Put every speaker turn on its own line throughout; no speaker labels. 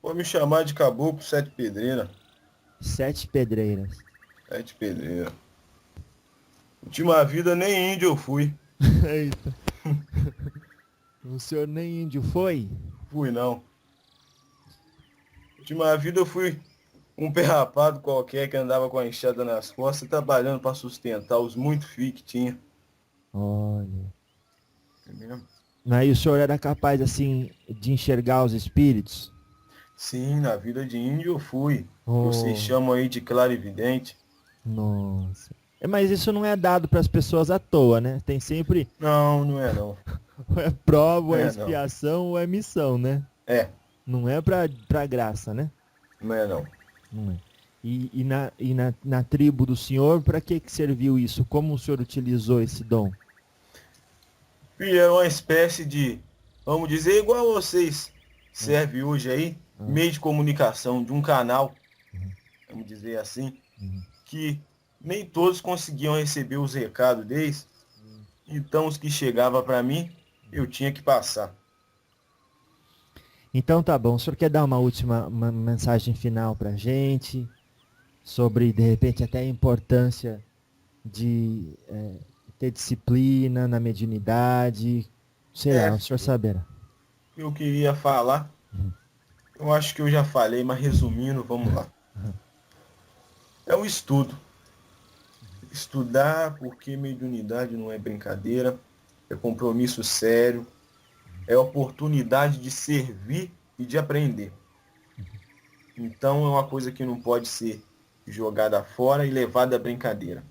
Pode me chamar de Caboclo Sete Pedreira.
Sete Pedreiras.
Sete Pedreira. Última vida nem índio eu fui.
Eita. O senhor nem índio foi?
Fui não. Última vida eu fui um perrapado qualquer que andava com a enxada nas costas, trabalhando para sustentar os muito filhos que tinha.
Olha.
Entendeu?
Aí o senhor era capaz, assim, de enxergar os espíritos?
Sim, na vida de índio eu fui. Que vocês
Oh,
chamam aí de clarividente.
nossa. Mas isso não é dado para as pessoas à toa, né? Tem sempre
Não, não é não.
ou é prova, ou
Não
é
é não.
expiação, ou é missão, né?
É,
Não é pra graça, né?
não é não.
Não é. Na tribo do senhor, para que serviu isso? Como o senhor utilizou esse dom?
E é uma espécie de, vamos dizer, igual vocês
Ah,
serve hoje aí,
ah,
meio de comunicação de um canal, vamos dizer assim,
uhum.
que nem todos conseguiam receber os recados deles, então os que chegavam para mim, eu tinha que passar.
Então tá bom. O senhor quer dar uma mensagem final pra gente? Sobre, de repente, até a importância de ter disciplina na mediunidade. Sei lá, o
É,
senhor saberá.
eu queria falar, eu acho que eu já falei, mas resumindo, vamos lá. É o estudo. Estudar porque mediunidade não é brincadeira, é compromisso sério, é oportunidade de servir e de aprender. Então é uma coisa que não pode ser jogada fora e levada à brincadeira.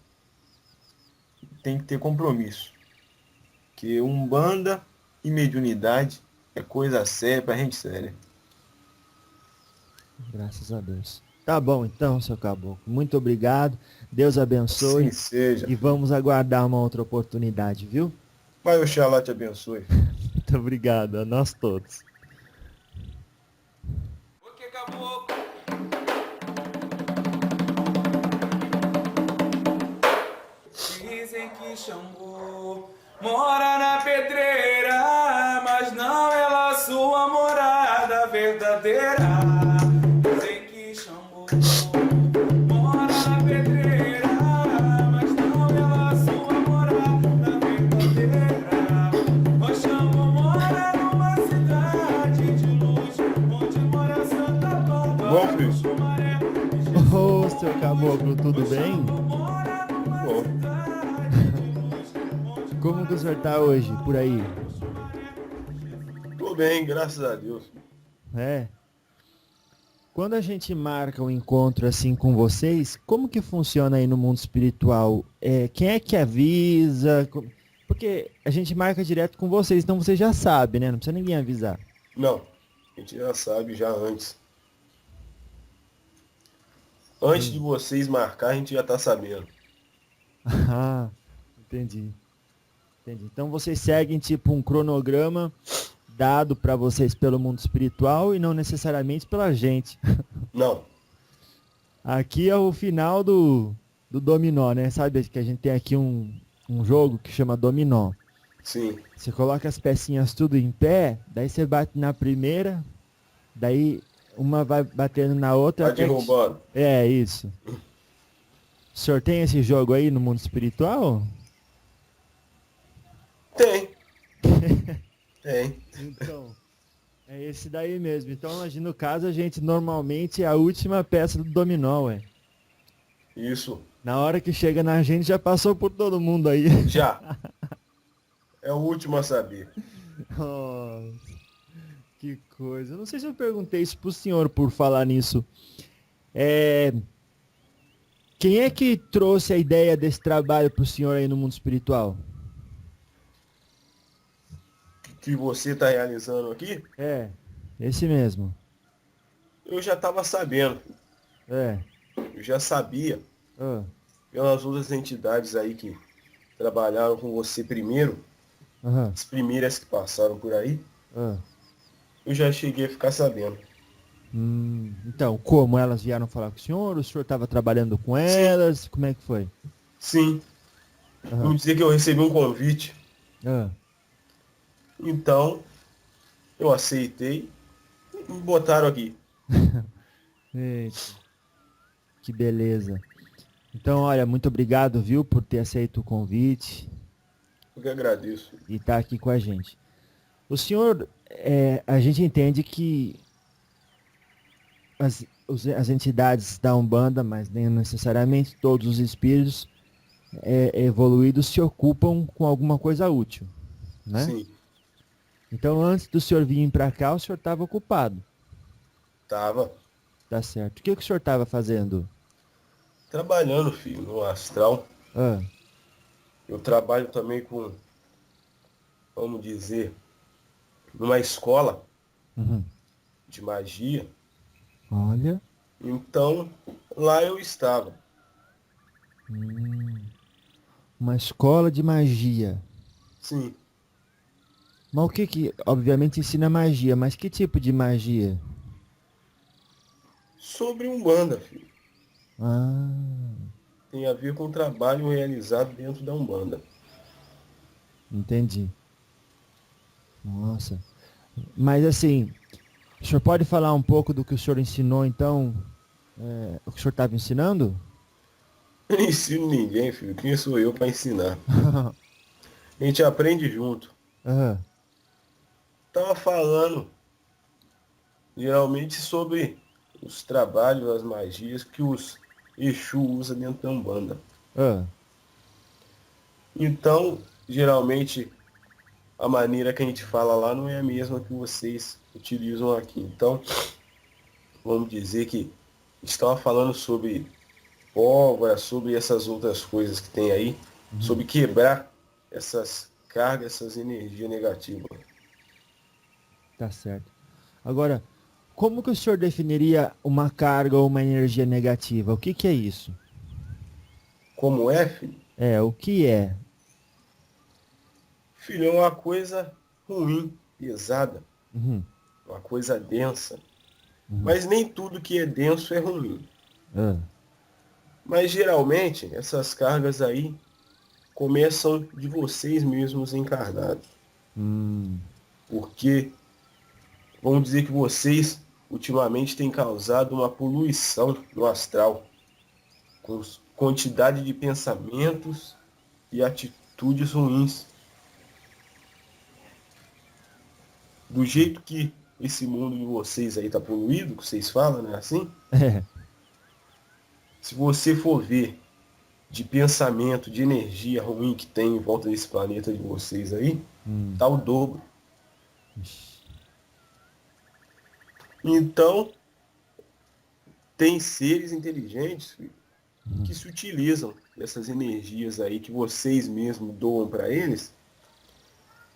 Tem que ter compromisso. Que umbanda e mediunidade é coisa séria pra gente séria.
Graças a Deus. Tá bom então, seu caboclo. Muito obrigado. Deus
Assim
abençoe.
seja.
E vamos aguardar uma outra oportunidade, viu?
Pai Oxalá te abençoe.
Muito obrigado, a nós todos.
Dizem que Xangô mora na pedreira, mas não é lá sua morada verdadeira. Dizem que Xangô mora na pedreira, mas não é lá sua morada verdadeira. O Xangô mora numa cidade de luz, onde mora Santa
Bom,
Bárbara
filho?
do Sumaré.
Ô, seu caboclo, tudo bem?
Bom.
Como que o senhor tá hoje, por aí?
Tô bem, graças a Deus.
É. Quando a gente marca um encontro assim com vocês, como que funciona aí no mundo espiritual? Quem é que avisa? Porque a gente marca direto com vocês, então você já sabe, né? Não precisa ninguém avisar.
Não, a gente já sabe já antes. Antes de vocês marcar, a gente já tá sabendo.
Ah, entendi. Entendi. Então vocês seguem tipo um cronograma dado para vocês pelo mundo espiritual e não necessariamente pela gente.
Não,
Aqui é o final do dominó, né? Sabe que a gente tem aqui um jogo que chama dominó.
sim.
Você coloca as pecinhas tudo em pé, daí você bate na primeira, daí uma vai batendo na outra
Tá
até que...
derrubando.
É, isso. O senhor tem esse jogo aí no mundo espiritual?
Tem. Tem.
Então, é esse daí mesmo. Então, no caso, a gente normalmente é a última peça do dominó, ué.
Isso.
Na hora que chega na gente, já passou por todo mundo aí.
Já. É o último a saber.
Nossa, que coisa. Eu não sei se eu perguntei isso pro senhor por falar nisso. Quem é que trouxe a ideia desse trabalho pro senhor aí no mundo espiritual?
Que você tá realizando aqui,
É, esse mesmo.
eu já tava sabendo.
É.
Eu já sabia
Ah,
pelas outras entidades aí que trabalharam com você primeiro,
aham,
as primeiras que passaram por aí,
ah.
eu já cheguei a ficar sabendo.
Então, como elas vieram falar com o senhor? O senhor estava trabalhando com
Sim,
elas? Como é que foi?
sim.
Aham.
Vamos dizer que eu recebi um convite.
Ah,
Então, eu aceitei e me botaram aqui.
Eita, que beleza. Então, olha, muito obrigado, viu, por ter aceito o convite
Eu que agradeço.
e estar aqui com a gente. O senhor, a gente entende que as entidades da Umbanda, mas nem necessariamente todos os espíritos evoluídos se ocupam com alguma coisa útil, né?
Sim,
Então, antes do senhor vir para cá, o senhor estava ocupado,
tava
tá certo? O que o senhor estava fazendo?
trabalhando, filho, no astral.
Ah,
Eu trabalho também com, vamos dizer, numa escola
uhum.
de magia.
Olha,
Então, lá eu estava.
uma escola de magia.
Sim,
Mas o que que, obviamente, ensina magia, mas que tipo de magia?
sobre Umbanda, filho.
Ah,
Tem a ver com o trabalho realizado dentro da Umbanda.
entendi. Nossa. Mas assim, o senhor pode falar um pouco do que o senhor ensinou, então? O que o senhor estava ensinando?
Eu não ensino ninguém, filho. Quem sou eu para ensinar? A gente aprende junto.
Ah,
Estava falando geralmente sobre os trabalhos, as magias que os Exu usa dentro da Umbanda.
ah,
Então, geralmente, a maneira que a gente fala lá não é a mesma que vocês utilizam aqui. Então, vamos dizer que estava falando sobre pólvora, sobre essas outras coisas que tem aí,
uhum,
sobre quebrar essas cargas, essas energias negativas.
tá certo. Agora, como que o senhor definiria uma carga ou uma energia negativa? O que que é isso?
Como é, filho?
O que é?
Filho, é uma coisa ruim, pesada,
Uhum,
uma coisa densa.
uhum,
Mas nem tudo que é denso é ruim.
ah,
Mas geralmente essas cargas aí começam de vocês mesmos encarnados.
hum,
Porque vamos dizer que vocês ultimamente têm causado uma poluição no astral, com quantidade de pensamentos e atitudes ruins. Do jeito que esse mundo de vocês aí está poluído, que vocês falam, né? Assim,
é,
se você for ver de pensamento, de energia ruim que tem em volta desse planeta de vocês aí,
hum,
tá o dobro.
ixi,
Então, tem seres inteligentes, filho,
uhum,
que se utilizam dessas energias aí que vocês mesmos doam para eles,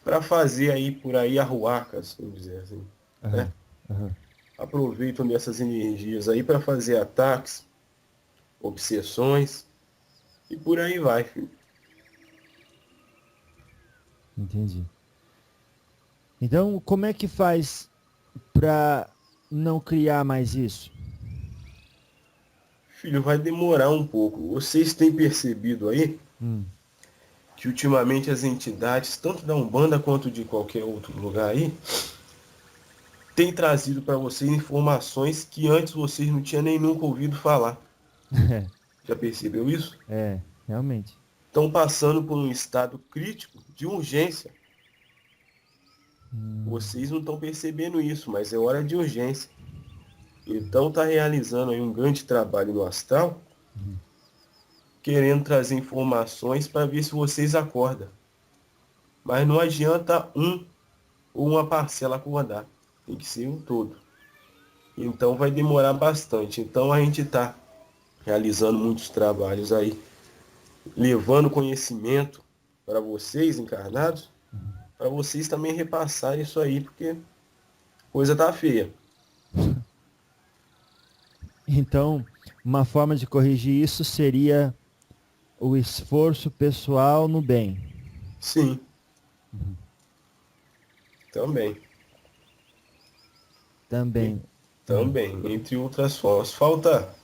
para fazer aí por aí arruacas, vamos dizer assim, né?
aham, aham,
Aproveitam dessas energias aí para fazer ataques, obsessões e por aí vai, filho.
entendi. Então, como é que faz para não criar mais isso?
Filho, vai demorar um pouco. Vocês têm percebido aí
Hum,
que ultimamente as entidades, tanto da Umbanda quanto de qualquer outro lugar aí, têm trazido para vocês informações que antes vocês não tinham nem nunca ouvido falar. Já percebeu isso?
realmente.
Estão passando por um estado crítico de urgência.
Hum,
Vocês não estão percebendo isso, mas é hora de urgência. Então está realizando aí um grande trabalho no astral,
uhum,
querendo trazer informações para ver se vocês acordam. Mas não adianta um ou uma parcela acordar. Tem que ser um todo. Então vai demorar bastante. Então a gente está realizando muitos trabalhos aí, levando conhecimento para vocês encarnados, para vocês também repassarem isso aí, porque coisa tá feia.
Então, uma forma de corrigir isso seria o esforço pessoal no bem.
Sim, também. E-
Também. Ah,
Também, entre outras formas. Falta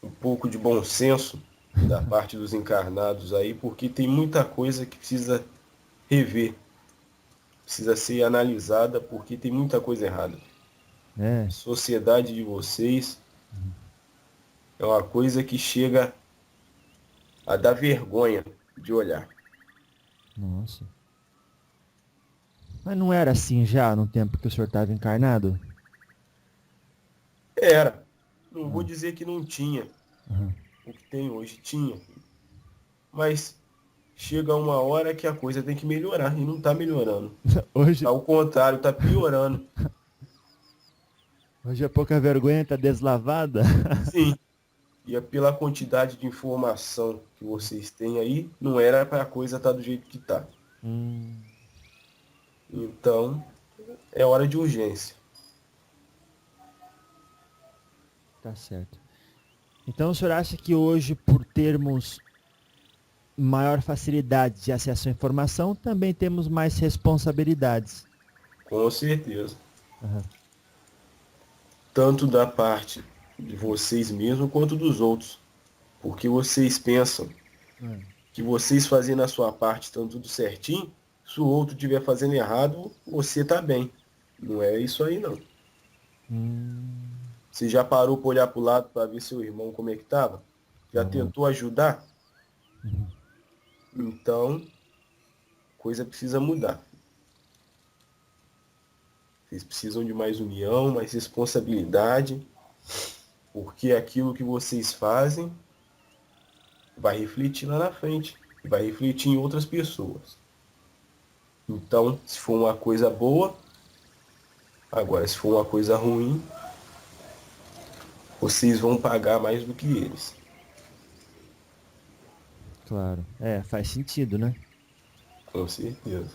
um pouco de bom senso da parte dos encarnados aí, porque tem muita coisa que precisa rever, precisa ser analisada, porque tem muita coisa errada.
é.
Sociedade de vocês É uma coisa que chega a dar vergonha de olhar.
Nossa. Mas não era assim já no tempo que o senhor estava encarnado?
Era. Não vou
Ah,
dizer que não tinha.
aham.
O que tem hoje tinha. Mas chega uma hora que a coisa tem que melhorar e não está melhorando.
Hoje,
Ao contrário, está piorando.
hoje a pouca vergonha está deslavada?
Sim. E é pela quantidade de informação que vocês têm aí, não era para a coisa estar do jeito que está.
Hum,
Então, é hora de urgência.
tá certo. Então o senhor acha que hoje, por termos maior facilidade de acesso à informação, também temos mais responsabilidades?
Com certeza.
Aham.
Tanto da parte de vocês mesmos quanto dos outros. Porque vocês pensam
Hum.
que vocês fazendo a sua parte estão tudo certinho, se o outro estiver fazendo errado, você está bem. Não é isso aí não.
Hum,
Você já parou para olhar para o lado para ver seu irmão como é que estava? Já
não.
tentou ajudar?
Uhum.
Então, coisa precisa mudar. Vocês precisam de mais união, mais responsabilidade, porque aquilo que vocês fazem vai refletir lá na frente, vai refletir em outras pessoas. Então, se for uma coisa boa, agora se for uma coisa ruim, vocês vão pagar mais do que eles.
Claro. É, faz sentido, né?
Com certeza.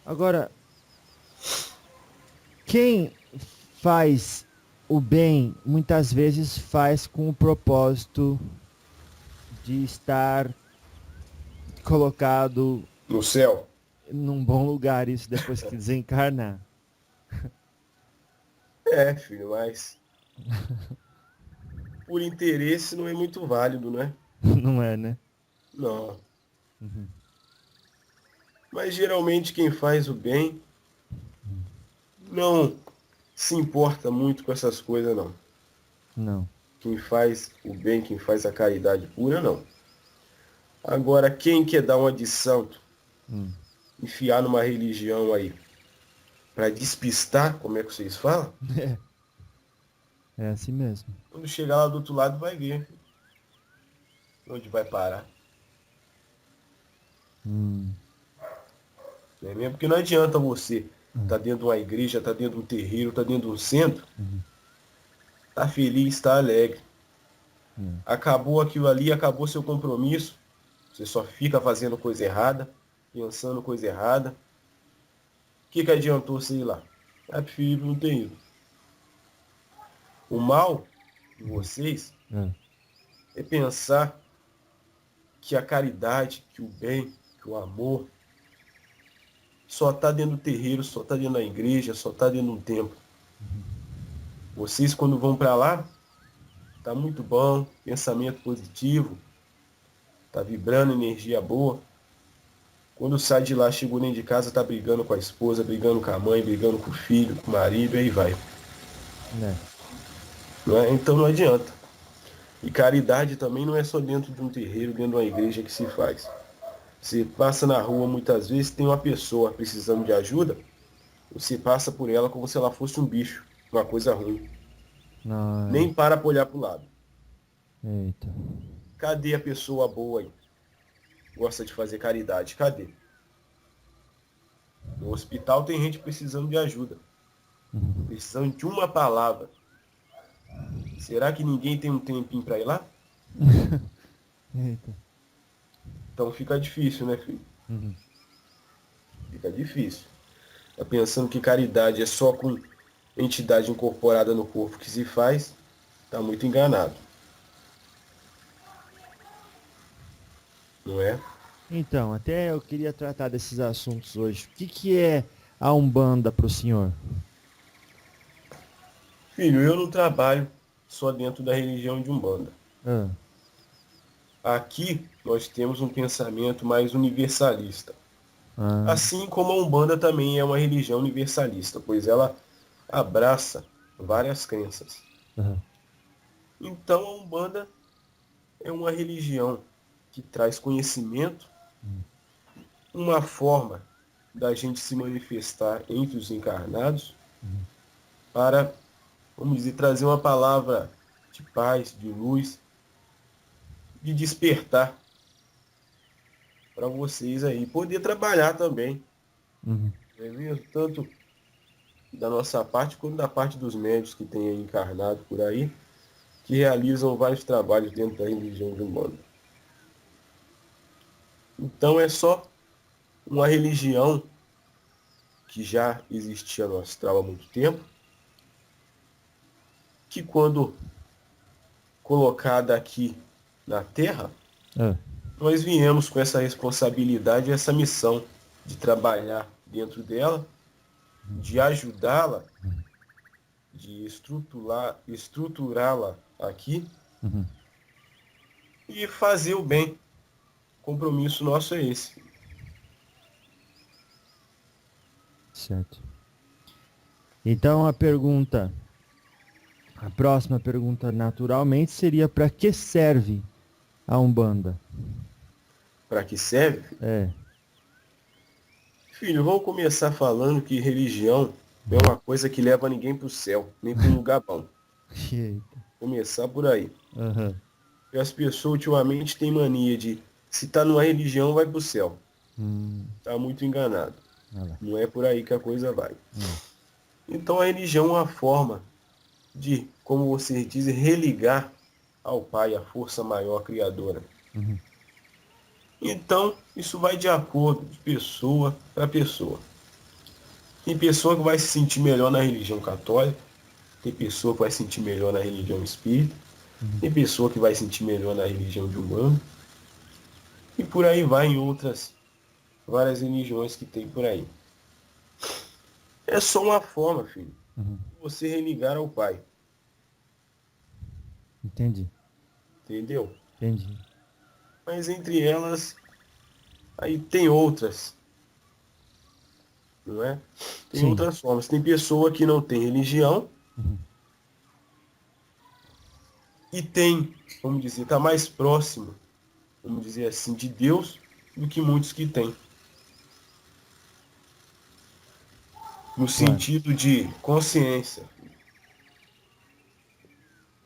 Agora, quem faz o bem, muitas vezes faz com o propósito de estar colocado
No céu?
num bom lugar, isso depois que desencarnar.
É, filho, mas por interesse não é muito válido, né?
Não é, né?
Não.
Uhum.
Mas geralmente quem faz o bem não se importa muito com essas coisas, não.
Não.
Quem faz o bem, quem faz a caridade pura, não. Agora, quem quer dar uma de santo,
Hum.
enfiar numa religião aí, para despistar, como é que vocês falam?
É assim mesmo.
Quando chegar lá do outro lado, vai ver onde vai parar.
Hum.
Não é mesmo? Porque não adianta você tá dentro de uma igreja, tá dentro de um terreiro, tá dentro de um centro, tá feliz, tá alegre. Acabou aquilo ali, acabou seu compromisso, você só fica fazendo coisa errada, pensando coisa errada. O que adiantou você ir lá? É preferível não ter ido. O mal de vocês
É.
é pensar que a caridade, que o bem, que o amor só está dentro do terreiro, só está dentro da igreja, só está dentro de um templo. Vocês quando vão para lá, tá muito bom, pensamento positivo, tá vibrando energia boa. Quando sai de lá, chegou dentro de casa, tá brigando com a esposa, brigando com a mãe, brigando com o filho, com o marido, e aí vai.
É.
Não é? Então não adianta. E caridade também não é só dentro de um terreiro, dentro de uma igreja que se faz. Você passa na rua muitas vezes, tem uma pessoa precisando de ajuda, você passa por ela como se ela fosse um bicho, uma coisa ruim.
Não,
Nem para olhar para o lado.
eita.
Cadê a pessoa boa aí? Gosta de fazer caridade, cadê? No hospital tem gente precisando de ajuda. Precisando de uma palavra. Será que ninguém tem um tempinho para ir lá?
Eita.
Então fica difícil, né, filho?
Uhum.
Fica difícil. Tá pensando que caridade é só com entidade incorporada no corpo que se faz, tá muito enganado. Não é?
Então, até eu queria tratar desses assuntos hoje. O que é a Umbanda para o senhor?
Filho, eu não trabalho só dentro da religião de Umbanda.
Ah,
Aqui nós temos um pensamento mais universalista.
ah,
Assim como a Umbanda também é uma religião universalista, pois ela abraça várias crenças.
Aham.
Então a Umbanda é uma religião que traz conhecimento, uma forma da gente se manifestar entre os encarnados para, vamos dizer, trazer uma palavra de paz, de luz, de despertar para vocês aí, poder trabalhar também,
Uhum.
não é mesmo? Tanto da nossa parte quanto da parte dos médios que tem aí encarnado por aí, que realizam vários trabalhos dentro da religião de Umbanda. Então é só uma religião que já existia no astral há muito tempo, que quando colocada aqui na Terra,
Ah,
nós viemos com essa responsabilidade e essa missão de trabalhar dentro dela, de ajudá-la, de estruturá-la aqui
uhum.
e fazer o bem. O compromisso nosso é esse.
Certo. Então a próxima pergunta naturalmente seria para que serve a Umbanda?
Para que serve?
É.
Filho, vamos começar falando que religião não é uma coisa que leva ninguém para o céu, nem para um lugar bom.
Eita.
Começar por aí.
Aham.
E as pessoas ultimamente têm mania de, se está numa religião, vai para o céu. Está muito enganado.
Olha lá.
Não é por aí que a coisa vai. Então a religião é uma forma de, como vocês dizem, religar ao Pai, a força maior criadora.
Uhum.
Então, isso vai de acordo de pessoa para pessoa. Tem pessoa que vai se sentir melhor na religião católica, tem pessoa que vai se sentir melhor na religião espírita, tem pessoa que vai se sentir melhor na religião de Umbanda, e por aí vai em outras várias religiões que tem por aí. É só uma forma, filho,
Uhum.
de você religar ao Pai,
Entendi.
entendeu?
Entendi.
Mas entre elas, aí tem outras, não é? Tem
Sim.
outras formas. Tem pessoa que não tem religião e tem, vamos dizer, está mais próximo, vamos dizer assim, de Deus do que muitos que têm. No sentido de consciência.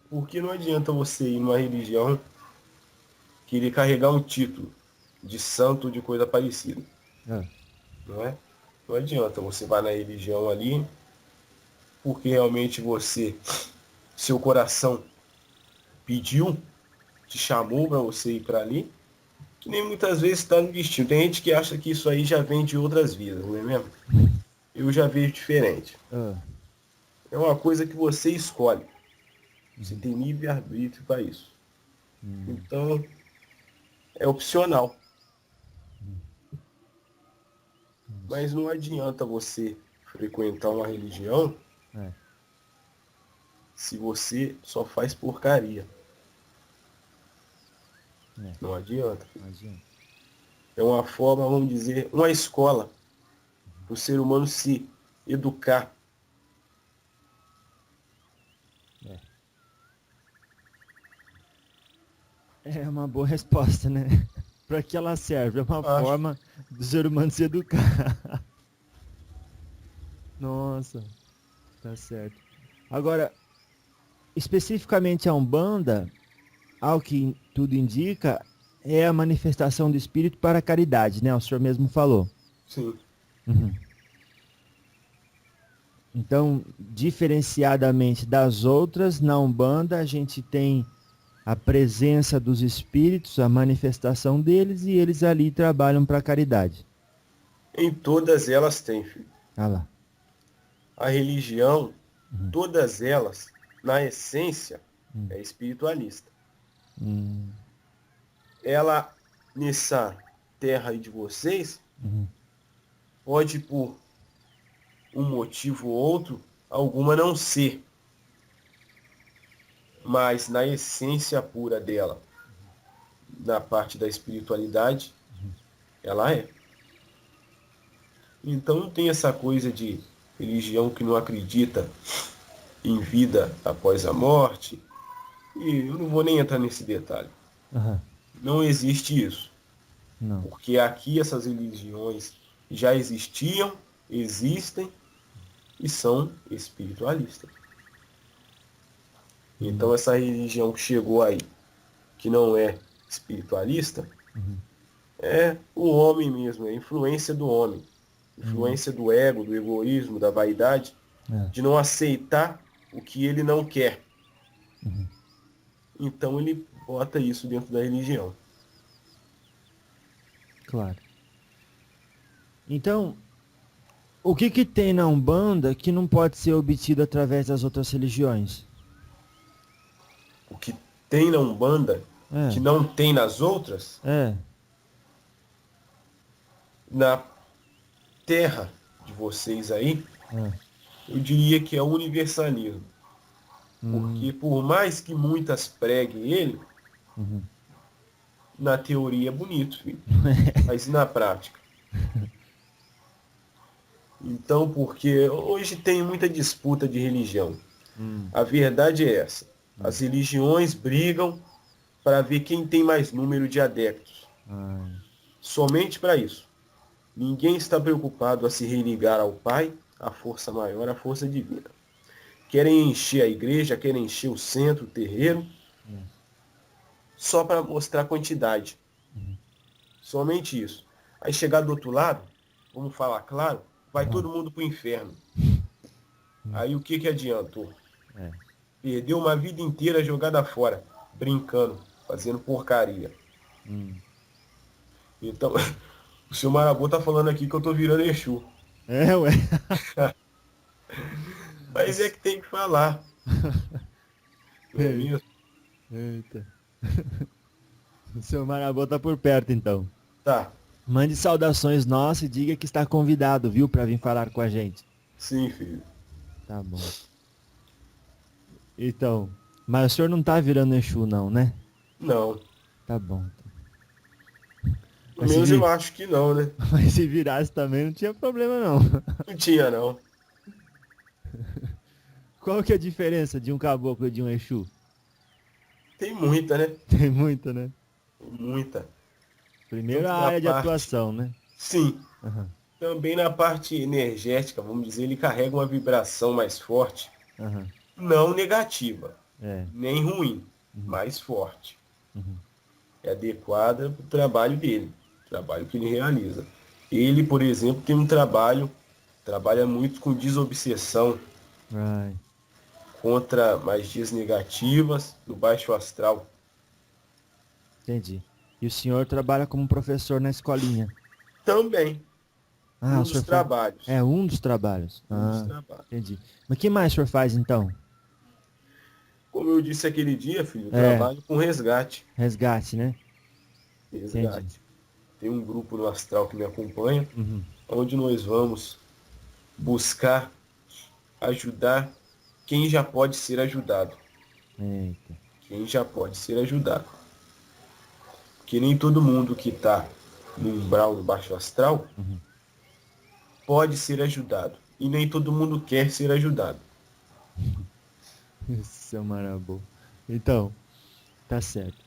Porque não adianta você ir numa religião querer carregar um título de santo ou de coisa parecida.
Ah,
Não é? Não adianta. Você vai na religião ali porque realmente seu coração pediu, te chamou para você ir para ali, que nem muitas vezes está no destino. Tem gente que acha que isso aí já vem de outras vidas, não é mesmo? Eu já vejo diferente.
ah,
É uma coisa que você escolhe. Você tem livre-arbítrio para isso. Então, é opcional. Mas não adianta você frequentar uma religião
é.
se você só faz porcaria.
É.
Não adianta.
Imagina.
É uma forma, vamos dizer, uma escola para o ser humano se educar.
É uma boa resposta, né? Para que ela serve? É uma
Acho.
forma do ser humano se educar. Nossa, tá certo. Agora, especificamente a Umbanda, ao que tudo indica, é a manifestação do espírito para a caridade, né? O senhor mesmo falou.
Sim.
Uhum. Então, diferenciadamente das outras, na Umbanda a gente tem a presença dos espíritos, a manifestação deles, e eles ali trabalham para a caridade.
Em todas elas tem, filho.
Ah lá.
A religião, todas elas, na essência, é espiritualista. Ela, nessa terra aí de vocês, pode, por um motivo ou outro, alguma não ser. Mas na essência pura dela, na parte da espiritualidade, ela é. Então não tem essa coisa de religião que não acredita em vida após a morte. E eu não vou nem entrar nesse detalhe.
Aham.
Não existe isso.
Não.
Porque aqui essas religiões já existiam, existem e são espiritualistas. Então essa religião que chegou aí, que não é espiritualista, é o homem mesmo, é a influência do homem. Influência do ego, do egoísmo, da vaidade,
É.
de não aceitar o que ele não quer. Então ele bota isso dentro da religião.
Claro. Então, o que que tem na Umbanda que não pode ser obtido através das outras religiões?
O que tem na Umbanda,
É.
que não tem nas outras,
É.
na terra de vocês aí,
É.
eu diria que é o universalismo. Porque por mais que muitas preguem ele, na teoria é bonito, filho. Mas e na prática? Então, porque hoje tem muita disputa de religião. A verdade é essa. As religiões brigam para ver quem tem mais número de adeptos.
Ai.
Somente para isso. Ninguém está preocupado a se religar ao Pai, à força maior, à força divina. Querem encher a igreja, querem encher o centro, o terreiro, só para mostrar quantidade. Somente isso. Aí chegar do outro lado, vamos falar claro, vai todo mundo para o inferno. Aí o que que adiantou?
É.
Perdeu uma vida inteira jogada fora, brincando, fazendo porcaria. Então, o seu Marabô tá falando aqui que eu tô virando Exu.
É, ué.
Mas é que tem que falar. Não é mesmo?
Eita. O seu Marabô tá por perto, então.
Tá,
Mande saudações nossas e diga que está convidado, viu, para vir falar com a gente.
sim, filho.
Tá bom. Então, mas o senhor não tá virando Exu, não, né?
Não.
Tá bom.
Pelo
Mas se
menos
vir-
eu acho que não, né?
Mas se virasse também não tinha problema, não.
Não tinha, não.
Qual que é a diferença de um caboclo e de um Exu?
Tem muita, né?
Tem muita, né?
Tem muita.
Primeiro
Tanto
a
na
área de
parte-
atuação, né?
Sim.
Aham,
Também na parte energética, vamos dizer, ele carrega uma vibração mais forte.
aham.
Não negativa,
É.
nem ruim, mais forte. É adequada para o trabalho dele, o trabalho que ele realiza. Ele, por exemplo, tem um trabalha muito com desobsessão,
Ai,
contra magias negativas, no baixo astral.
entendi. E o senhor trabalha como professor na escolinha?
Também,
Ah,
um
o
dos
senhor faz...
trabalhos.
É um dos trabalhos.
Um dos
Ah,
trabalhos.
entendi. Mas o que mais o senhor faz, então?
Como eu disse aquele dia, filho, eu
É.
trabalho com resgate.
Resgate, né?
Resgate.
Entendi.
Tem um grupo no astral que me acompanha,
Uhum.
onde nós vamos buscar ajudar quem já pode ser ajudado.
Eita.
Quem já pode ser ajudado. Porque nem todo mundo que está no umbral, no baixo astral, pode ser ajudado. E nem todo mundo quer ser ajudado.
Seu Marabô. Então, tá certo.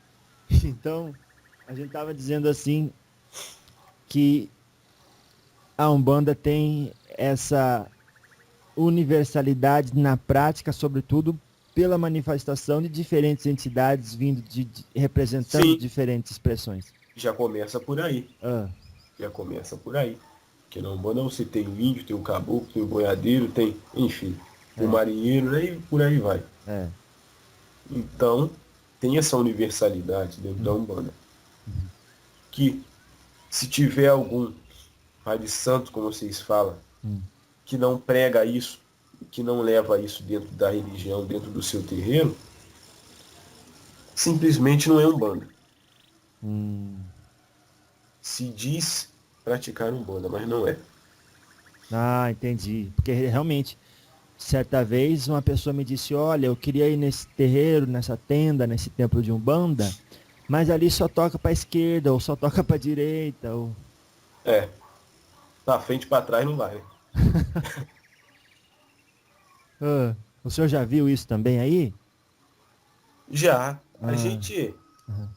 Então, a gente tava dizendo assim que a Umbanda tem essa universalidade na prática, sobretudo pela manifestação de diferentes entidades vindo representando
Sim.
diferentes expressões.
Já começa por aí.
Ah,
Já começa por aí. Porque na Umbanda você tem o índio, tem o caboclo, tem o boiadeiro, tem, enfim, tem o marinheiro, né? E por aí vai.
é.
Então, tem essa universalidade dentro da Umbanda. Que, se tiver algum pai de santo, como vocês falam, que não prega isso, que não leva isso dentro da religião, dentro do seu terreiro, simplesmente não é Umbanda. Se diz praticar Umbanda, mas não é.
Ah, entendi. Porque realmente, certa vez uma pessoa me disse, olha, eu queria ir nesse terreiro, nessa tenda, nesse templo de Umbanda, mas ali só toca para esquerda, ou só toca para direita, ou...
É. Pra frente e pra trás não vai, né?
Ah, O senhor já viu isso também aí?
Já. A
Ah,
gente
aham,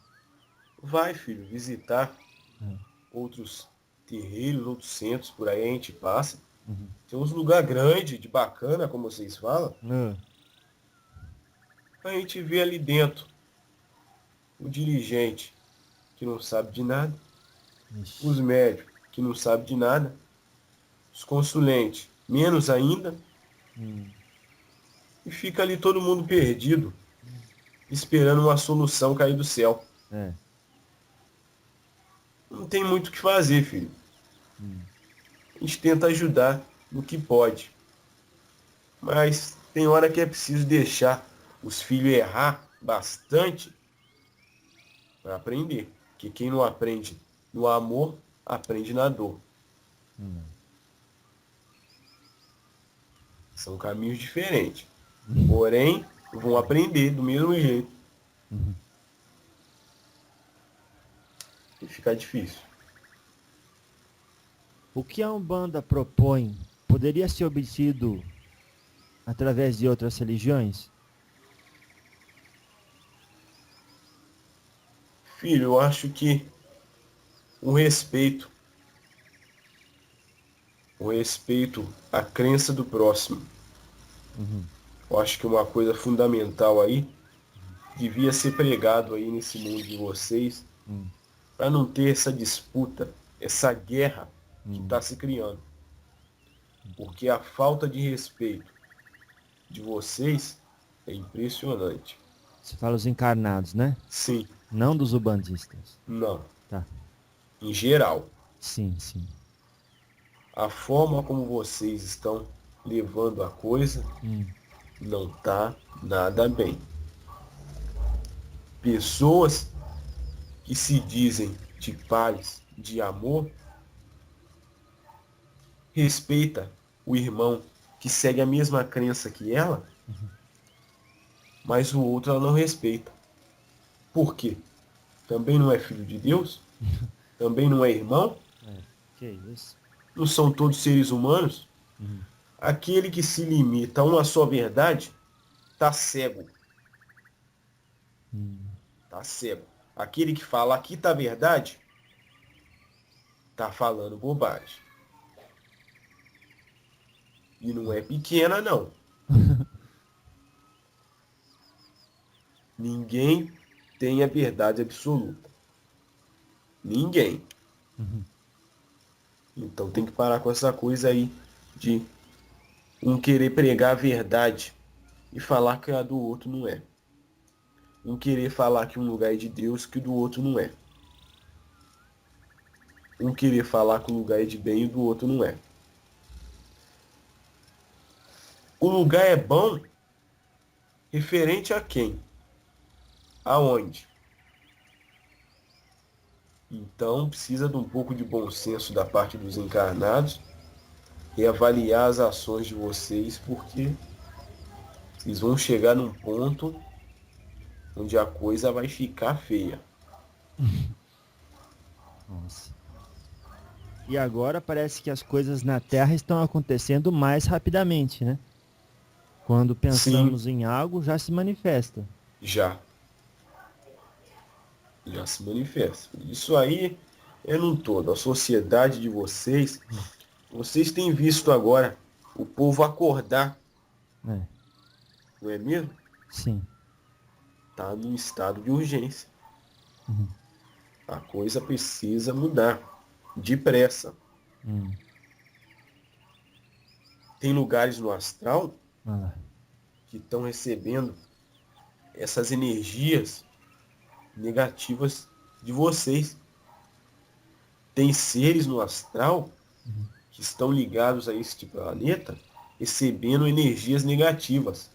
vai, filho, visitar
aham,
outros terreiros, outros centros, por aí a gente passa.
uhum.
Tem uns lugar grande, de bacana, como vocês falam.
Ah,
A gente vê ali dentro o dirigente que não sabe de nada, os
ixi,
médicos que não sabem de nada, os consulentes menos ainda,
hum,
e fica ali todo mundo perdido, esperando uma solução cair do céu.
é,
Não tem muito o que fazer, filho.
hum,
A gente tenta ajudar no que pode, mas tem hora que é preciso deixar os filhos errar bastante para aprender. Que quem não aprende no amor, aprende na dor.
hum.
São caminhos diferentes. Porém, vão aprender do mesmo jeito.
Uhum.
E fica difícil.
O que a Umbanda propõe poderia ser obtido através de outras religiões?
Filho, eu acho que o respeito, o respeito à crença do próximo,
Uhum.
eu acho que uma coisa fundamental aí devia ser pregado aí nesse mundo de vocês,
Hum,
para não ter essa disputa, essa guerra que
hum.
está se criando. Porque a falta de respeito de vocês é impressionante.
Você fala os encarnados, né?
Sim,
Não dos ubandistas.
não,
Tá.
em geral.
Sim, sim.
A forma como vocês estão levando a coisa
Hum,
não tá nada bem. Pessoas que se dizem de paz, de amor, respeita o irmão que segue a mesma crença que ela, mas o outro ela não respeita. Por quê? Também não é filho de Deus? Também não é irmão?
que isso?
Não são todos seres humanos?
Uhum.
Aquele que se limita a uma só verdade, tá cego.
Hum,
Tá cego. Aquele que fala aqui tá verdade, tá falando bobagem. E não é pequena, não. Ninguém tem a verdade absoluta. Ninguém.
uhum.
Então tem que parar com essa coisa aí de um querer pregar a verdade e falar que a do outro não é. Um querer falar que um lugar é de Deus que o do outro não é. Um querer falar que o lugar é de bem e o do outro não é. O lugar é bom referente a quem? Aonde? Então precisa de um pouco de bom senso da parte dos encarnados e avaliar as ações de vocês, porque vocês vão chegar num ponto onde a coisa vai ficar feia.
Nossa. E agora parece que as coisas na Terra estão acontecendo mais rapidamente, né? Quando
Sim,
pensamos em algo, já se manifesta.
já. Já se manifesta. Isso aí é num todo. A sociedade de vocês, vocês têm visto agora o povo acordar,
É,
não é mesmo?
sim.
Está num estado de urgência.
Uhum.
A coisa precisa mudar depressa.
Hum,
Tem lugares no astral
olha lá.
que estão recebendo essas energias negativas de vocês. Tem seres no astral que estão ligados a este planeta recebendo energias negativas.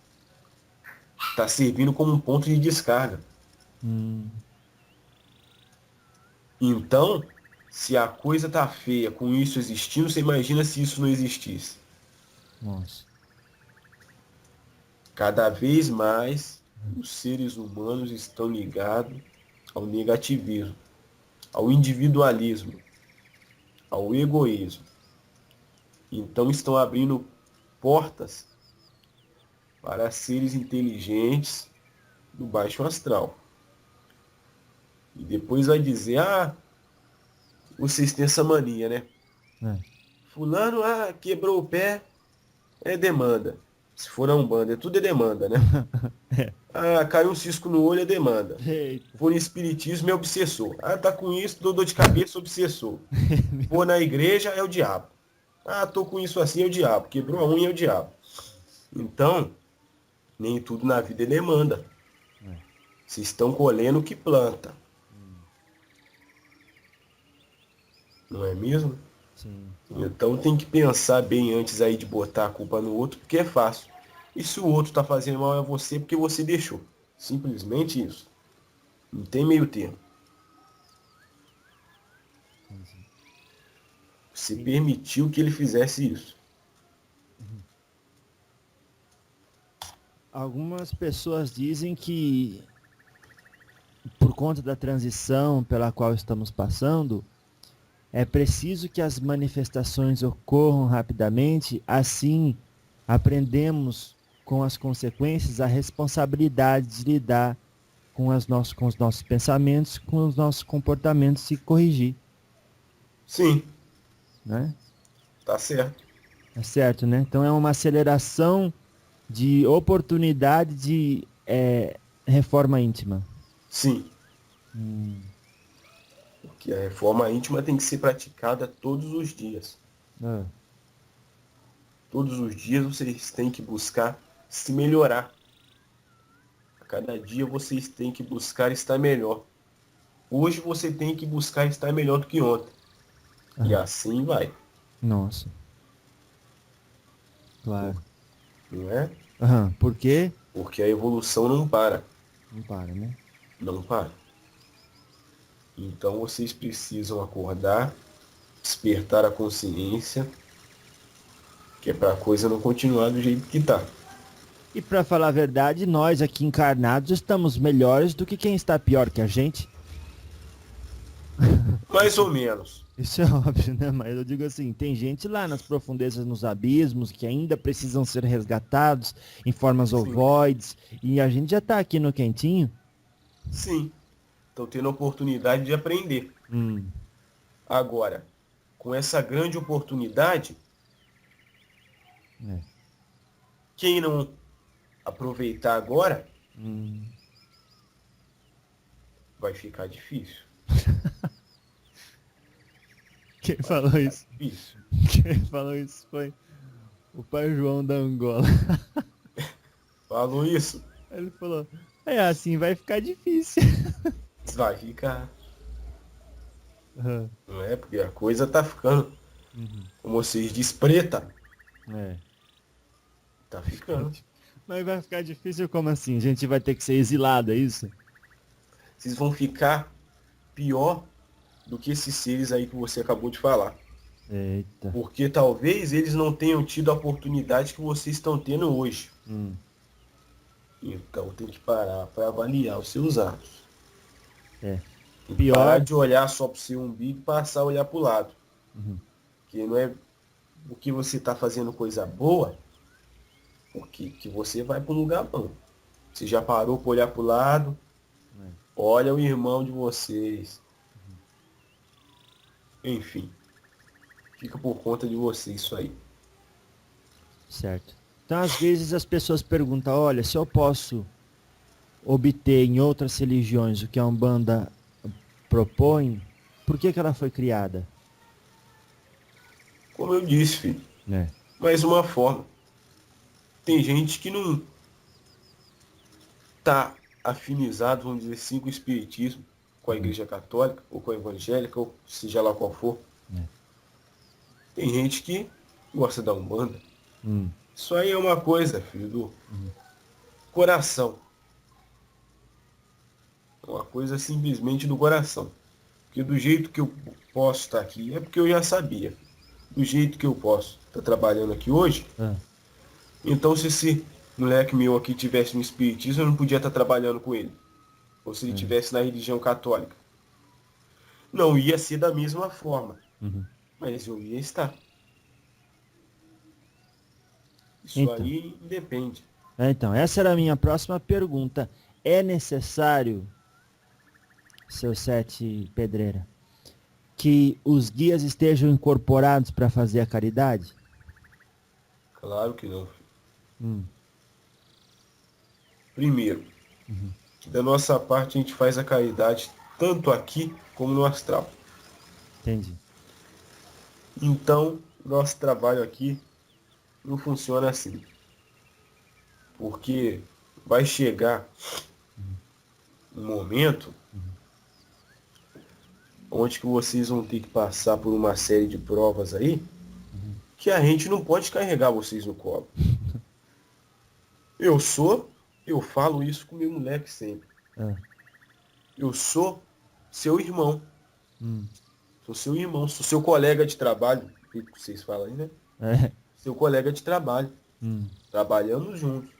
Está servindo como um ponto de descarga.
Hum,
Então, se a coisa tá feia com isso existindo, você imagina se isso não existisse.
nossa.
Cada vez mais os seres humanos estão ligados ao negativismo, ao individualismo, ao egoísmo. Então estão abrindo portas para seres inteligentes do baixo astral. E depois vai dizer, vocês têm essa mania, né? Fulano, quebrou o pé, é demanda. Se for a Umbanda, tudo é demanda, né? Caiu um cisco no olho, é demanda.
Eita.
For no espiritismo, é obsessor. Tá com isso, dor de cabeça, obsessor. For na igreja, é o diabo. Tô com isso assim, é o diabo. Quebrou a unha, é o diabo. Então, nem tudo na vida é demanda. Vocês estão colhendo o que planta. Não é mesmo?
Sim.
Então tem que pensar bem antes aí de botar a culpa no outro, porque é fácil. E se o outro está fazendo mal a você, porque você deixou. Simplesmente isso. Não tem meio termo. Você permitiu que ele fizesse isso.
Algumas pessoas dizem que, por conta da transição pela qual estamos passando, é preciso que as manifestações ocorram rapidamente, assim aprendemos com as consequências a responsabilidade de lidar com os nossos pensamentos, com os nossos comportamentos e corrigir.
Sim,
Né?
tá certo.
É certo, né? Então é uma aceleração de oportunidade de reforma íntima.
Sim. Porque a reforma íntima tem que ser praticada todos os dias. Todos os dias vocês têm que buscar se melhorar. A cada dia vocês têm que buscar estar melhor. Hoje você tem que buscar estar melhor do que ontem. E assim vai.
Nossa. Claro.
Não é?
Por quê?
Porque a evolução não para.
Não para, né?
Não para. Então vocês precisam acordar, despertar a consciência, que é para a coisa não continuar do jeito que está.
E para falar a verdade, nós aqui encarnados estamos melhores do que quem está pior que a gente.
Mais ou menos.
Isso é óbvio, né? Mas eu digo assim, tem gente lá nas profundezas, nos abismos, que ainda precisam ser resgatados em formas ovoides, e a gente já está aqui no quentinho.
Sim. Estão tendo a oportunidade de aprender. Agora, com essa grande oportunidade, quem não aproveitar agora, vai ficar difícil.
Quem falou isso?
Difícil.
Quem falou isso foi o pai João da Angola.
Falou isso?
Ele falou, assim vai ficar difícil.
Vai ficar. Não é? Porque a coisa tá ficando, como vocês dizem, preta. Tá ficando.
Mas vai ficar difícil como assim? A gente vai ter que ser exilado, é isso?
Vocês vão ficar pior do que esses seres aí que você acabou de falar.
Eita.
Porque talvez eles não tenham tido a oportunidade que vocês estão tendo hoje. Então tem que parar para avaliar os seus atos. Tem que parar de olhar só para o seu umbigo e passar a olhar para o lado. Porque não é o que você está fazendo coisa boa, porque que você vai para um lugar bom. Você já parou para olhar para o lado, olha o irmão de vocês. Enfim, fica por conta de você isso aí.
Certo. Então, às vezes as pessoas perguntam, olha, se eu posso obter em outras religiões o que a Umbanda propõe, por que ela foi criada?
Como eu disse, filho, mais uma forma. Tem gente que não está afinizado, vamos dizer assim, com o espiritismo, com a igreja católica, ou com a evangélica, ou seja lá qual for. Tem gente que gosta da Umbanda. Isso aí é uma coisa, filho, do coração. Uma coisa simplesmente do coração. Porque do jeito que eu posso estar aqui, é porque eu já sabia. Do jeito que eu posso estar trabalhando aqui hoje, então se esse moleque meu aqui tivesse no espiritismo, eu não podia estar trabalhando com ele. Ou se ele tivesse na religião católica. Não ia ser da mesma forma. Mas eu ia estar. Isso
Então.
aí depende.
Então, essa era a minha próxima pergunta. É necessário, seu Sete Pedreira, que os guias estejam incorporados para fazer a caridade?
Claro que não.
Hum,
Primeiro, da nossa parte a gente faz a caridade tanto aqui como no astral.
entendi.
Então, nosso trabalho aqui não funciona assim. Porque vai chegar um momento onde que vocês vão ter que passar por uma série de provas aí que a gente não pode carregar vocês no colo. Eu falo isso com meu moleque sempre.
Ah,
Eu sou seu irmão.
hum,
Sou seu irmão, sou seu colega de trabalho. O que vocês falam aí, né?
é,
Seu colega de trabalho.
hum,
Trabalhamos juntos.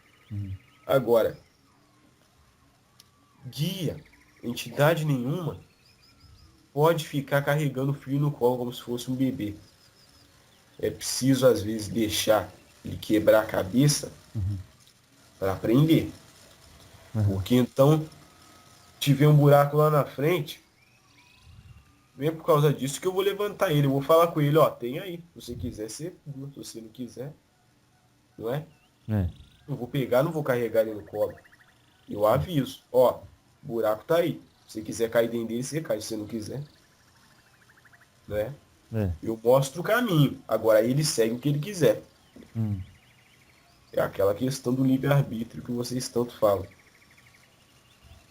Agora, guia, entidade nenhuma, pode ficar carregando o filho no colo como se fosse um bebê. É preciso, às vezes, deixar ele quebrar a cabeça para aprender. Porque então, tiver um buraco lá na frente, não é por causa disso que eu vou levantar ele. Eu vou falar com ele, ó, tem aí. Se você quiser, você pula. Se você não quiser, não é?
é,
Eu vou pegar, não vou carregar ele no colo. Eu aviso, ó, o buraco tá aí. Se você quiser cair dentro dele, você cai. Se você não quiser, né?
é,
Eu mostro o caminho. Agora ele segue o que ele quiser.
hum,
É aquela questão do livre-arbítrio que vocês tanto falam.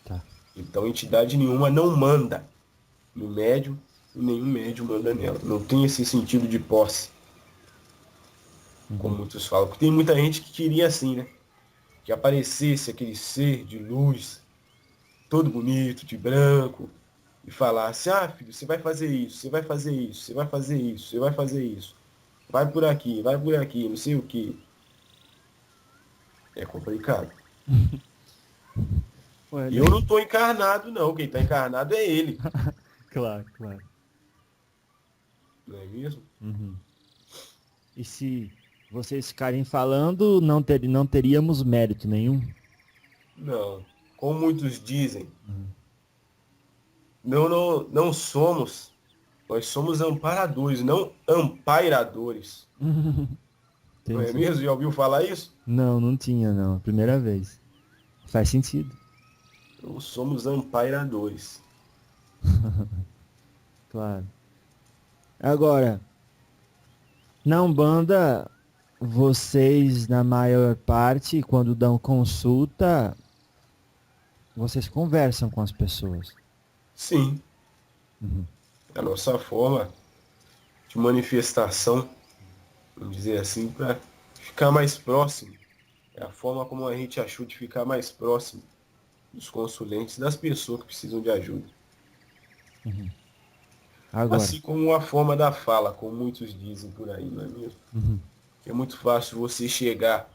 tá.
Então entidade nenhuma não manda no médium e nenhum médium manda nela. Não tem esse sentido de posse. Como muitos falam. Porque tem muita gente que queria assim, né? Que aparecesse aquele ser de luz, todo bonito, de branco, e falasse, ah, filho, você vai fazer isso, você vai fazer isso, você vai fazer isso, você vai fazer isso. Vai por aqui, não sei o que. É complicado.
Ué,
E eu não estou encarnado, não. Quem está encarnado é ele.
claro, claro.
Não é mesmo?
E se vocês ficarem falando, não teríamos mérito nenhum?
Não. Como muitos dizem, não somos. Nós somos amparadores, não ampairadores. Não é
Entendi.
mesmo? Já ouviu falar isso?
Não, não tinha, não. Primeira vez. Faz sentido.
Não somos ampairadores.
Claro. Agora, na Umbanda, vocês, na maior parte, quando dão consulta, vocês conversam com as pessoas.
Sim. É a nossa forma de manifestação, vamos dizer assim, para ficar mais próximo. É a forma como a gente achou de ficar mais próximo dos consulentes, das pessoas que precisam de ajuda.
Agora,
Assim como a forma da fala, como muitos dizem por aí, não é mesmo? É muito fácil você chegar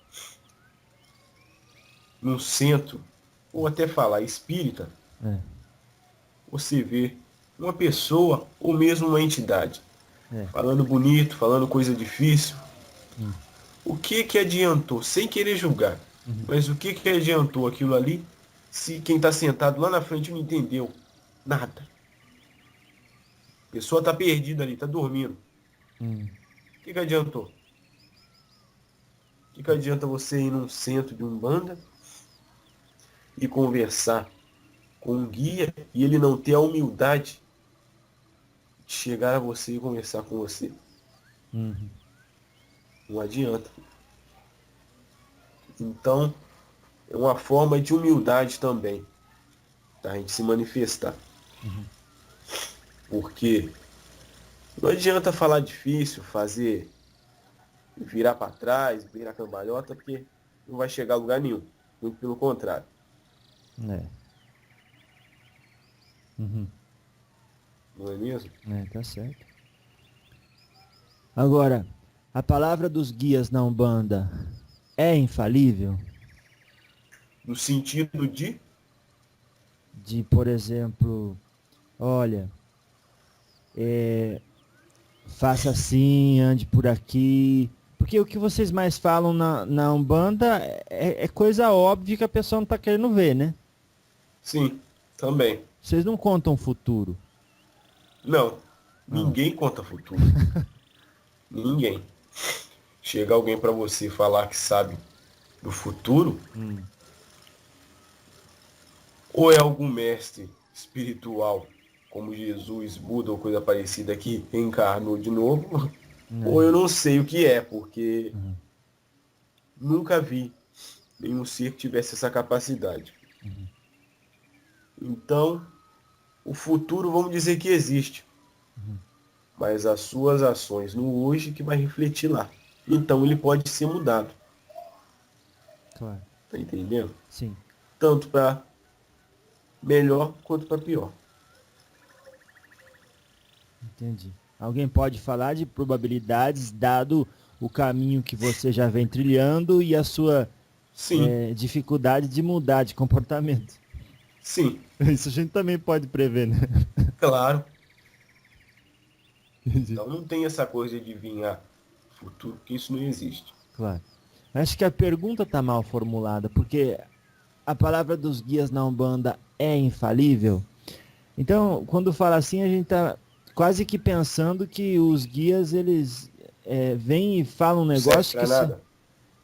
num centro, ou até falar espírita,
é,
você vê uma pessoa ou mesmo uma entidade
É.
falando bonito, falando coisa difícil. O que que adiantou, sem querer julgar, mas o que que adiantou aquilo ali se quem está sentado lá na frente não entendeu nada? A pessoa está perdida ali, está dormindo. O que que adiantou? O que que adianta você ir num centro de Umbanda e conversar com um guia e ele não ter a humildade de chegar a você e conversar com você? Não adianta. Então, é uma forma de humildade também, da gente se manifestar. Porque não adianta falar difícil, fazer virar para trás, virar cambalhota, porque não vai chegar a lugar nenhum. Muito pelo contrário.
é.
Não é mesmo?
Tá certo. Agora, a palavra dos guias na Umbanda é infalível?
No sentido de...
De, por exemplo, olha, faça assim, ande por aqui, Porque o que vocês mais falam na Umbanda é coisa óbvia que a pessoa não tá querendo ver, né?
Sim, também.
Vocês não contam o futuro.
Não,
Não.
ninguém conta futuro. Ninguém. Chega alguém para você falar que sabe do futuro, ou é algum mestre espiritual, como Jesus, Buda ou coisa parecida, que reencarnou de novo, ou eu não sei o que é, porque nunca vi nenhum ser que tivesse essa capacidade. Então, o futuro, vamos dizer que existe, mas as suas ações no hoje que vai refletir lá. Então, ele pode ser mudado,
Claro.
tá entendendo?
Sim.
Tanto para melhor quanto para pior.
Entendi. Alguém pode falar de probabilidades dado o caminho que você já vem trilhando e a sua
Sim,
dificuldade de mudar de comportamento.
sim,
Isso a gente também pode prever, né?
claro.
Entendi.
Então não tem essa coisa de adivinhar futuro, que isso não existe.
Claro. Acho que a pergunta está mal formulada, porque a palavra dos guias na Umbanda é infalível. Então, quando fala assim, a gente está quase que pensando que os guias, eles vêm e falam um
Não serve
negócio
pra
que...
nada?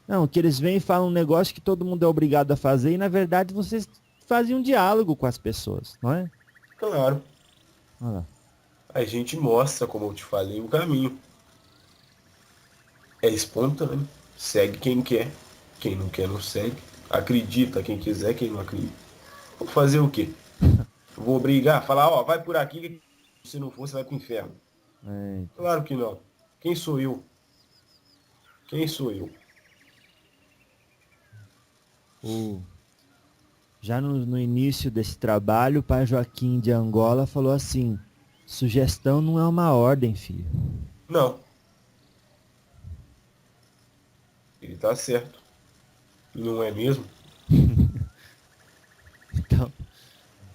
Não, que eles vêm e falam um negócio que todo mundo é obrigado a fazer e, na verdade, vocês fazem um diálogo com as pessoas, não é?
Claro.
Olha lá.
A gente mostra, como eu te falei, o caminho. É espontâneo. Segue quem quer. Quem não quer, não segue. Acredita quem quiser, quem não acredita. Vou fazer o quê? Vou obrigar? Falar, ó, vai por aqui, que se não for, você vai pro inferno.
É,
Claro que não. Quem sou eu? Quem sou eu?
já no início desse trabalho, o pai Joaquim de Angola falou assim: sugestão não é uma ordem, filho.
Não. Ele tá certo. Não é mesmo?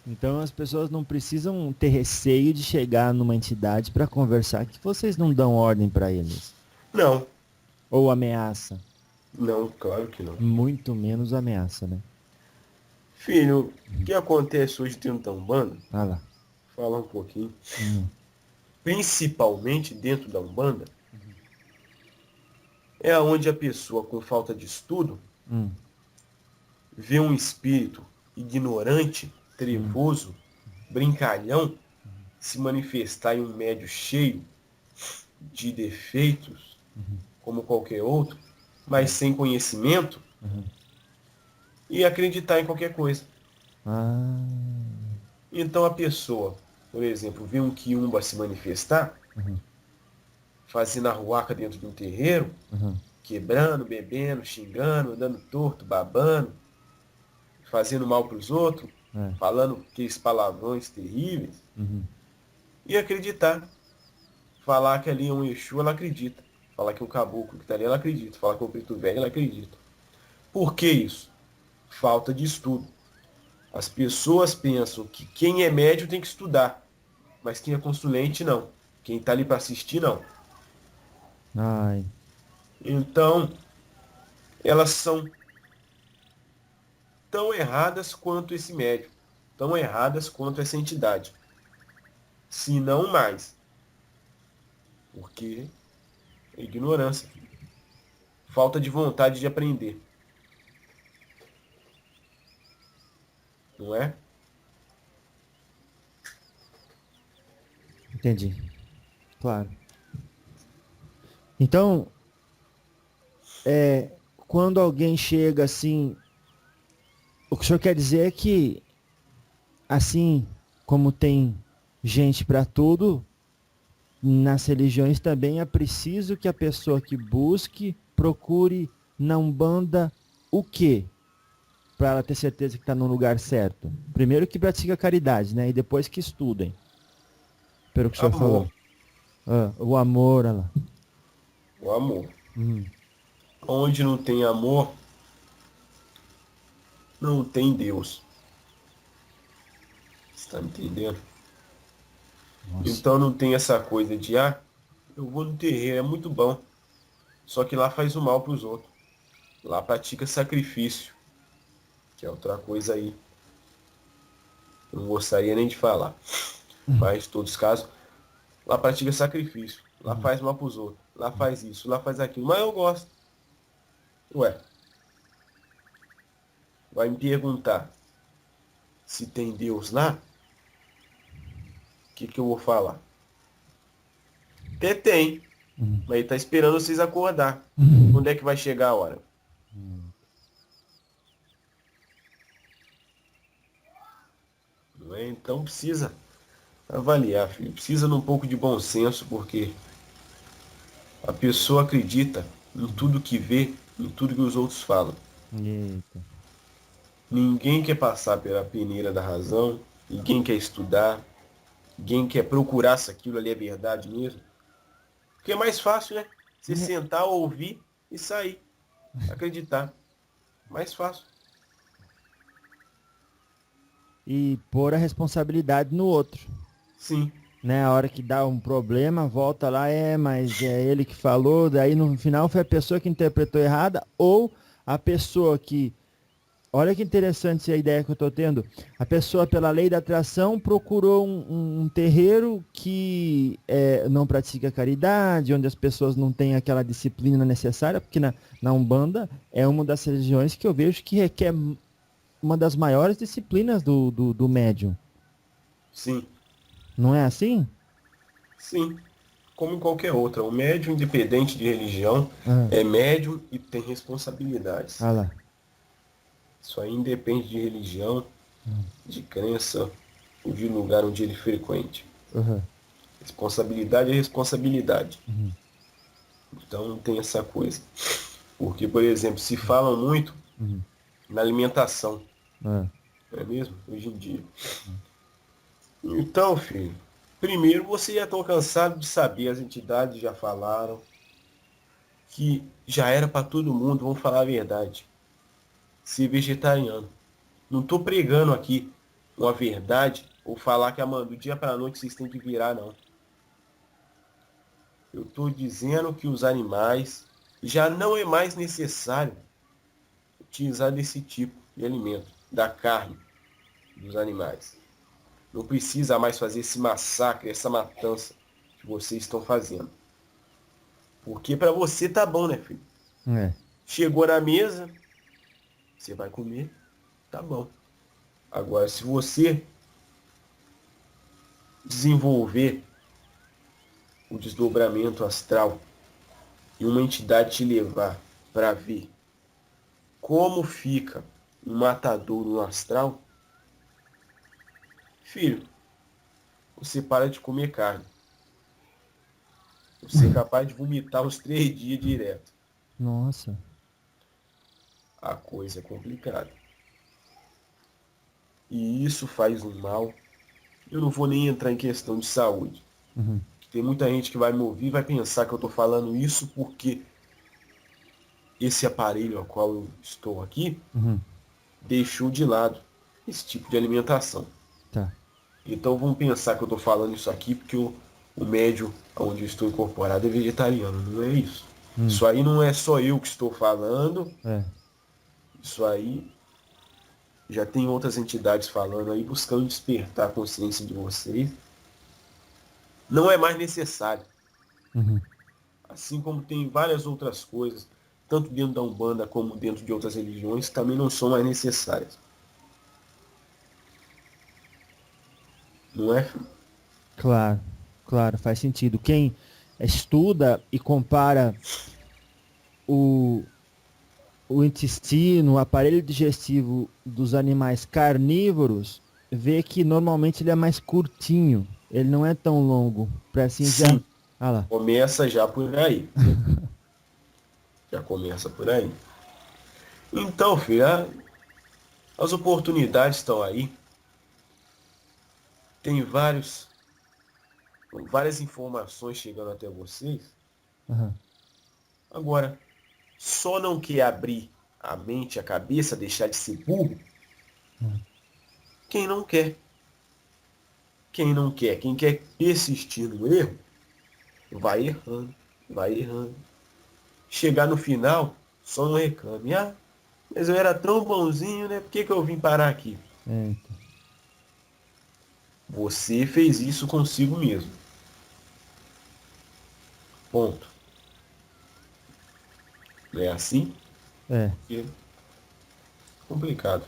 Então as pessoas não precisam ter receio de chegar numa entidade para conversar, que vocês não dão ordem para eles.
Não.
Ou ameaça.
Não, claro que não.
Muito menos ameaça, né?
Filho, o que acontece hoje dentro da Umbanda?
Ah lá.
Falar um pouquinho. Principalmente dentro da Umbanda, é onde a pessoa com falta de estudo vê um espírito ignorante, trevoso, brincalhão, se manifestar em um médio cheio de defeitos, como qualquer outro, mas sem conhecimento, e acreditar em qualquer coisa.
Ah,
Então a pessoa, por exemplo, vê um quiumba se manifestar, fazendo arruaca dentro de um terreiro, quebrando, bebendo, xingando, andando torto, babando, fazendo mal para os outros, falando aqueles palavrões terríveis, e acreditar. Falar que ali é um Exu, ela acredita. Falar que é um caboclo que está ali, ela acredita. Falar que é um preto velho, ela acredita. Por que isso? Falta de estudo. As pessoas pensam que quem é médium tem que estudar, mas quem é consulente, não. Quem está ali para assistir, não.
ai,
Então, elas são tão erradas quanto esse médium, tão erradas quanto essa entidade, se não mais, porque é ignorância, falta de vontade de aprender, não é?
entendi. Claro. Então, quando alguém chega assim, o que o senhor quer dizer é que, assim como tem gente para tudo, nas religiões também é preciso que a pessoa que busque, procure na Umbanda o quê? Para ela ter certeza que está no lugar certo. Primeiro que pratica caridade, né? E depois que estudem. Pelo que o senhor falou. O amor, olha lá.
O amor. Onde não tem amor, não tem Deus. Você está me entendendo?
Nossa.
Então não tem essa coisa de, eu vou no terreiro, é muito bom. Só que lá faz o mal para os outros. Lá pratica sacrifício, que é outra coisa aí. Eu não gostaria nem de falar. Mas, em todos os casos, lá pratica sacrifício. Lá faz mal para os outros. Lá faz isso, lá faz aquilo. Mas eu gosto. Ué, vai me perguntar se tem Deus lá? O que eu vou falar? Até tem. Mas ele tá esperando vocês acordar. Quando é que vai chegar a hora? Não é? Então precisa avaliar, filho. Precisa de um pouco de bom senso, porque a pessoa acredita em tudo que vê, em tudo que os outros falam.
Eita.
Ninguém quer passar pela peneira da razão, ninguém quer estudar, ninguém quer procurar se aquilo ali é verdade mesmo. Porque é mais fácil, né? Você sentar, ouvir e sair. Acreditar. Mais fácil.
E pôr a responsabilidade no outro.
Sim.
Né? A hora que dá um problema, volta lá, mas é ele que falou, daí no final foi a pessoa que interpretou errada, ou a pessoa que... Olha que interessante a ideia que eu estou tendo. A pessoa, pela lei da atração, procurou um terreiro que não pratica caridade, onde as pessoas não têm aquela disciplina necessária, porque na Umbanda é uma das religiões que eu vejo que requer uma das maiores disciplinas do médium.
Sim.
Não é assim?
Sim. Como em qualquer outra. O médium, independente de religião, é médium e tem responsabilidades.
Ah lá.
Isso aí independe de religião, de crença ou de lugar onde ele frequente.
Uhum.
Responsabilidade é responsabilidade. Então não tem essa coisa. Porque, por exemplo, se falam muito na alimentação. Não é mesmo? Hoje em dia. Então, filho, primeiro você já está cansado de saber, as entidades já falaram que já era para todo mundo, vamos falar a verdade. Ser vegetariano. Não estou pregando aqui uma verdade ou falar que do dia para a noite vocês têm que virar, não. Eu estou dizendo que os animais já não é mais necessário utilizar desse tipo de alimento, da carne dos animais. Não precisa mais fazer esse massacre, essa matança que vocês estão fazendo. Porque para você tá bom, né, filho? Chegou na mesa, você vai comer, tá bom. Agora, se você desenvolver o desdobramento astral e uma entidade te levar para ver como fica um matador no astral, filho, você para de comer carne. Você é capaz de vomitar uns 3 dias direto.
Nossa.
A coisa é complicada. E isso faz um mal. Eu não vou nem entrar em questão de saúde. Tem muita gente que vai me ouvir e vai pensar que eu estou falando isso porque esse aparelho ao qual eu estou aqui deixou de lado esse tipo de alimentação.
Tá.
Então vão pensar que eu estou falando isso aqui porque o médium onde eu estou incorporado é vegetariano. Não é isso. Isso aí não é só eu que estou falando. Isso aí já tem outras entidades falando aí, buscando despertar a consciência de vocês. Não é mais necessário. Assim como tem várias outras coisas, tanto dentro da Umbanda como dentro de outras religiões, que também não são mais necessárias. Não é, filho?
Claro, claro, faz sentido. Quem estuda e compara o intestino, o aparelho digestivo dos animais carnívoros, vê que normalmente ele é mais curtinho. Ele não é tão longo. Para assim já... Ah lá.
Começa já por aí. Já começa por aí. Então, filho, as oportunidades estão aí. Tem várias informações chegando até vocês. Agora, só não quer abrir a mente, a cabeça, deixar de ser burro, quem não quer. Quem não quer, quem quer persistir no erro, vai errando, vai errando. chegar no final, só não reclame. Ah, mas eu era tão bonzinho, né? Por que eu vim parar aqui?
Então.
Você fez isso consigo mesmo. Ponto. Não é assim?
É.
É complicado.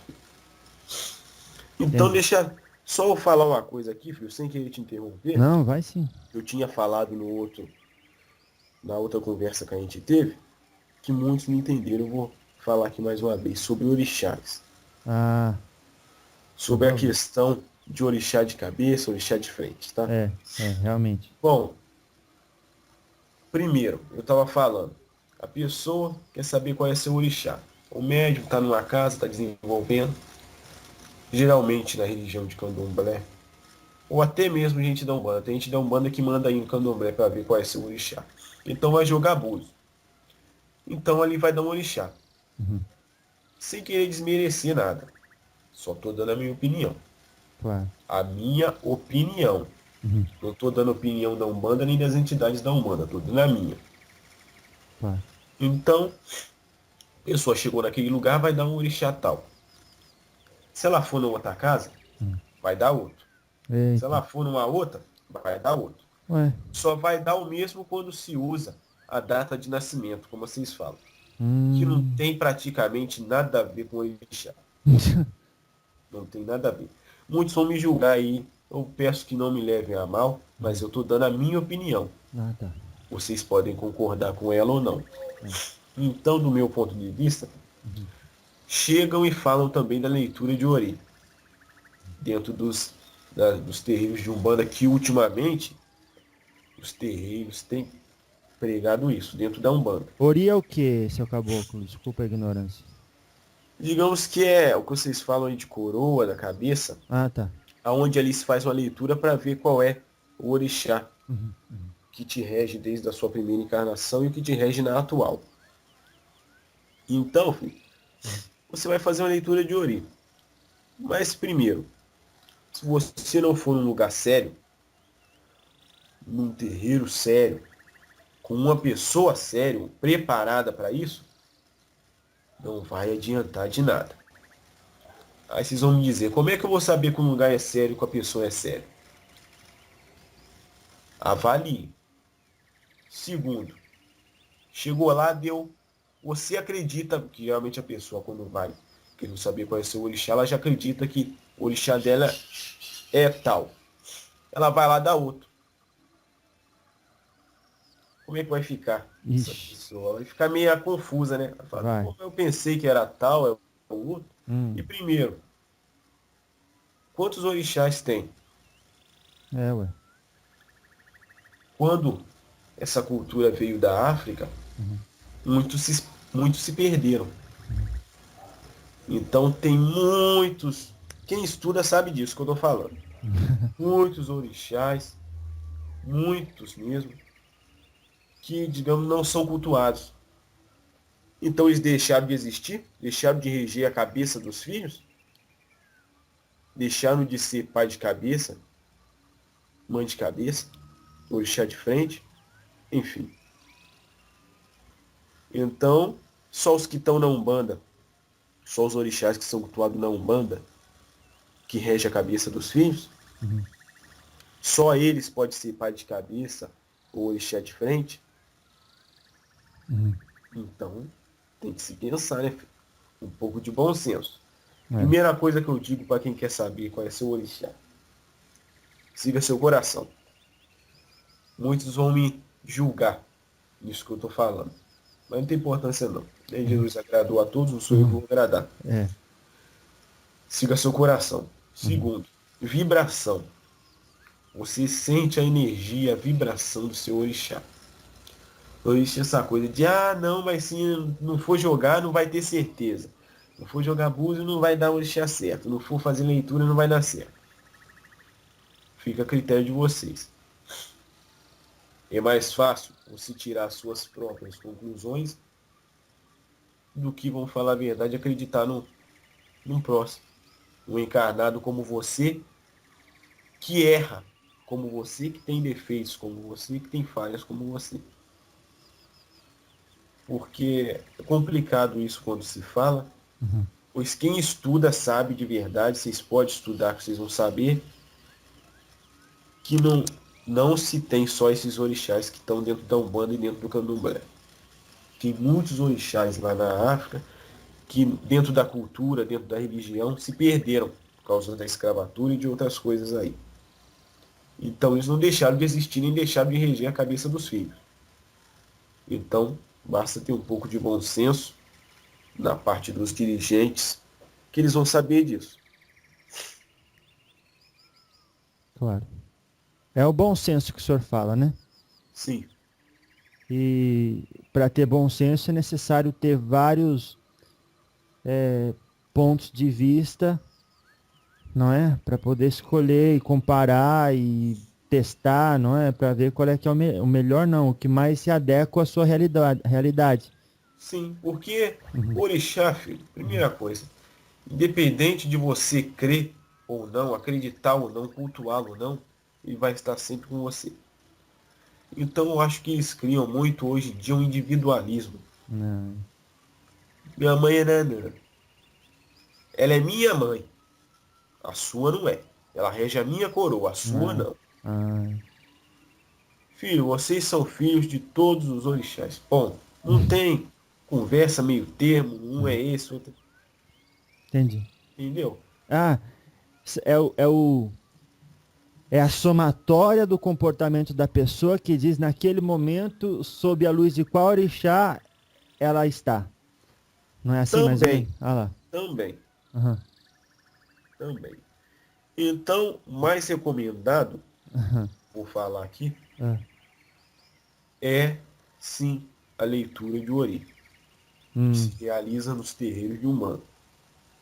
Então
Entendi.
deixa só eu falar uma coisa aqui, filho, sem querer te interromper.
Não, vai sim.
Eu tinha falado na outra conversa que a gente teve, que muitos não entenderam. Eu vou falar aqui mais uma vez sobre orixás.
Ah, por
Sobre a
favor.
questão de orixá de cabeça, orixá de frente, tá?
Realmente.
Bom, primeiro, eu estava falando, a pessoa quer saber qual é seu orixá. O médium está numa casa, está desenvolvendo, geralmente na religião de candomblé, ou até mesmo gente da Umbanda. Tem gente da Umbanda que manda aí no candomblé para ver qual é seu orixá. Então vai jogar búzio. Então ali vai dar um orixá.
Uhum,
Sem querer desmerecer nada. Só estou dando a minha opinião.
claro.
A minha opinião.
Uhum,
Não estou dando opinião da Umbanda nem das entidades da Umbanda. Estou dando a minha.
claro.
Então, a pessoa chegou naquele lugar, vai dar um orixá tal. Se ela for numa outra casa,
Hum.
vai dar outro. Se
Eita.
ela for numa outra, vai dar outro.
Ué.
Só vai dar o mesmo quando se usa a data de nascimento, como vocês falam. Que não
Hum.
tem praticamente nada a ver com orixá. Não tem nada a ver. Muitos vão me julgar aí. Eu peço que não me levem a mal, mas eu estou dando a minha opinião.
Ah, tá.
Vocês podem concordar com ela ou não. Então, do meu ponto de vista, chegam e falam também da leitura de Ori. Dentro dos terreiros de Umbanda, que ultimamente os terreiros têm pregado isso, dentro da Umbanda.
Ori é o que, seu caboclo? Desculpa a ignorância.
Digamos que é o que vocês falam aí de coroa na cabeça,
Ah, tá.
aonde ali se faz uma leitura para ver qual é o orixá
Uhum.
que te rege desde a sua primeira encarnação e o que te rege na atual. Então, filho, você vai fazer uma leitura de Ori. Mas primeiro, se você não for num lugar sério, num terreiro sério, com uma pessoa séria, preparada para isso, não vai adiantar de nada. Aí vocês vão me dizer, como é que eu vou saber que um lugar é sério e que a pessoa é séria? Avalie. Segundo, chegou lá, deu. Você acredita que realmente a pessoa, quando vai querendo saber qual é o seu orixá, ela já acredita que o orixá dela é tal. Ela vai lá dar outro. Como é que vai ficar essa
Ixi.
pessoa? Vai ficar meio confusa, né? Vai falar,
Vai.
"Pô, eu pensei que era tal, é o outro.
Hum.
E primeiro, quantos orixás tem?
É, ué.
Quando essa cultura veio da África, muitos se perderam. Então tem muitos. Quem estuda sabe disso que eu estou falando. Muitos orixás, muitos mesmo, que, digamos, não são cultuados. Então eles deixaram de existir, deixaram de reger a cabeça dos filhos, deixaram de ser pai de cabeça, mãe de cabeça, orixá de frente, enfim. Então, só os que estão na Umbanda, só os orixás que são cultuados na Umbanda, que rege a cabeça dos filhos, só eles podem ser pai de cabeça ou orixá de frente. Então, tem que se pensar, né, filho? Um pouco de bom senso.
É.
Primeira coisa que eu digo para quem quer saber qual é seu orixá. Siga seu coração. Muitos vão me julgar nisso que eu estou falando. Mas não tem importância não. Nem Jesus agradou a todos, não sou eu que vou agradar.
É.
Siga seu coração. Segundo, vibração. Você sente a energia, a vibração do seu orixá. O orixá é essa coisa de, não, mas se não for jogar, não vai ter certeza. Não for jogar búzio, não vai dar o orixá certo. Não for fazer leitura, não vai dar certo. Fica a critério de vocês. É mais fácil você tirar suas próprias conclusões do que, vamos falar a verdade, acreditar num próximo. Um encarnado como você, que erra como você, que tem defeitos como você, que tem falhas como você. porque é complicado isso quando se fala, pois quem estuda sabe de verdade, vocês podem estudar que vocês vão saber, que não se tem só esses orixás que estão dentro da Umbanda e dentro do Candomblé. Tem muitos orixás lá na África que dentro da cultura, dentro da religião, se perderam por causa da escravatura e de outras coisas aí. Então eles não deixaram de existir nem deixaram de reger a cabeça dos filhos. Então basta ter um pouco de bom senso na parte dos dirigentes que eles vão saber disso.
Claro. É o bom senso que o senhor fala, né?
Sim,
E para ter bom senso é necessário ter vários pontos de vista, não é? Para poder escolher e comparar e testar, não é? Para ver qual é que é o melhor, não, o que mais se adequa à sua realidade.
sim, porque o orixá, filho, primeira coisa, independente de você crer ou não, acreditar ou não, cultuá-lo ou não, ele vai estar sempre com você. Então eu acho que eles criam muito hoje em dia um individualismo.
Não.
Minha mãe é Nanã. Ela é minha mãe. A sua não é. Ela rege a minha coroa, a sua não.
Ah,
Filho, vocês são filhos de todos os orixás. Bom, não tem conversa meio termo, um é esse, outro.
entendi.
Entendeu?
Ah, é a somatória do comportamento da pessoa que diz naquele momento sob a luz de qual orixá ela está. Não é assim mais ou
Também,
menos? Ah lá.
também,
Aham,
também. Então, mais recomendado,
aham,
vou falar aqui,
ah,
é sim a leitura de Ori, que se realiza nos terreiros de Umbanda.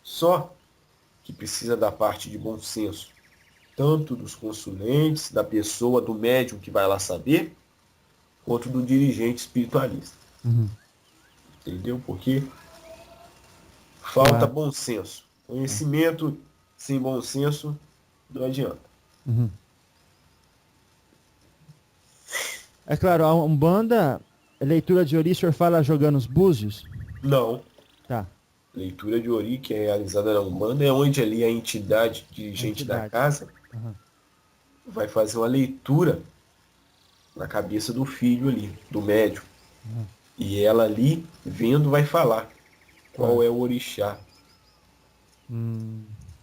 Só que precisa da parte de bom senso, tanto dos consulentes, da pessoa, do médium que vai lá saber, quanto do dirigente espiritualista.
uhum.
Entendeu? Porque falta
Claro.
bom senso. Conhecimento sem bom senso não adianta.
Uhum. É claro, a Umbanda, leitura de Ori, o senhor fala jogando os búzios?
Não.
Tá.
Leitura de Ori, que é realizada na Umbanda, é onde ali a entidade dirigente da casa
Aham.
vai fazer uma leitura na cabeça do filho ali, do médium. E ela ali, vendo, vai falar qual é o orixá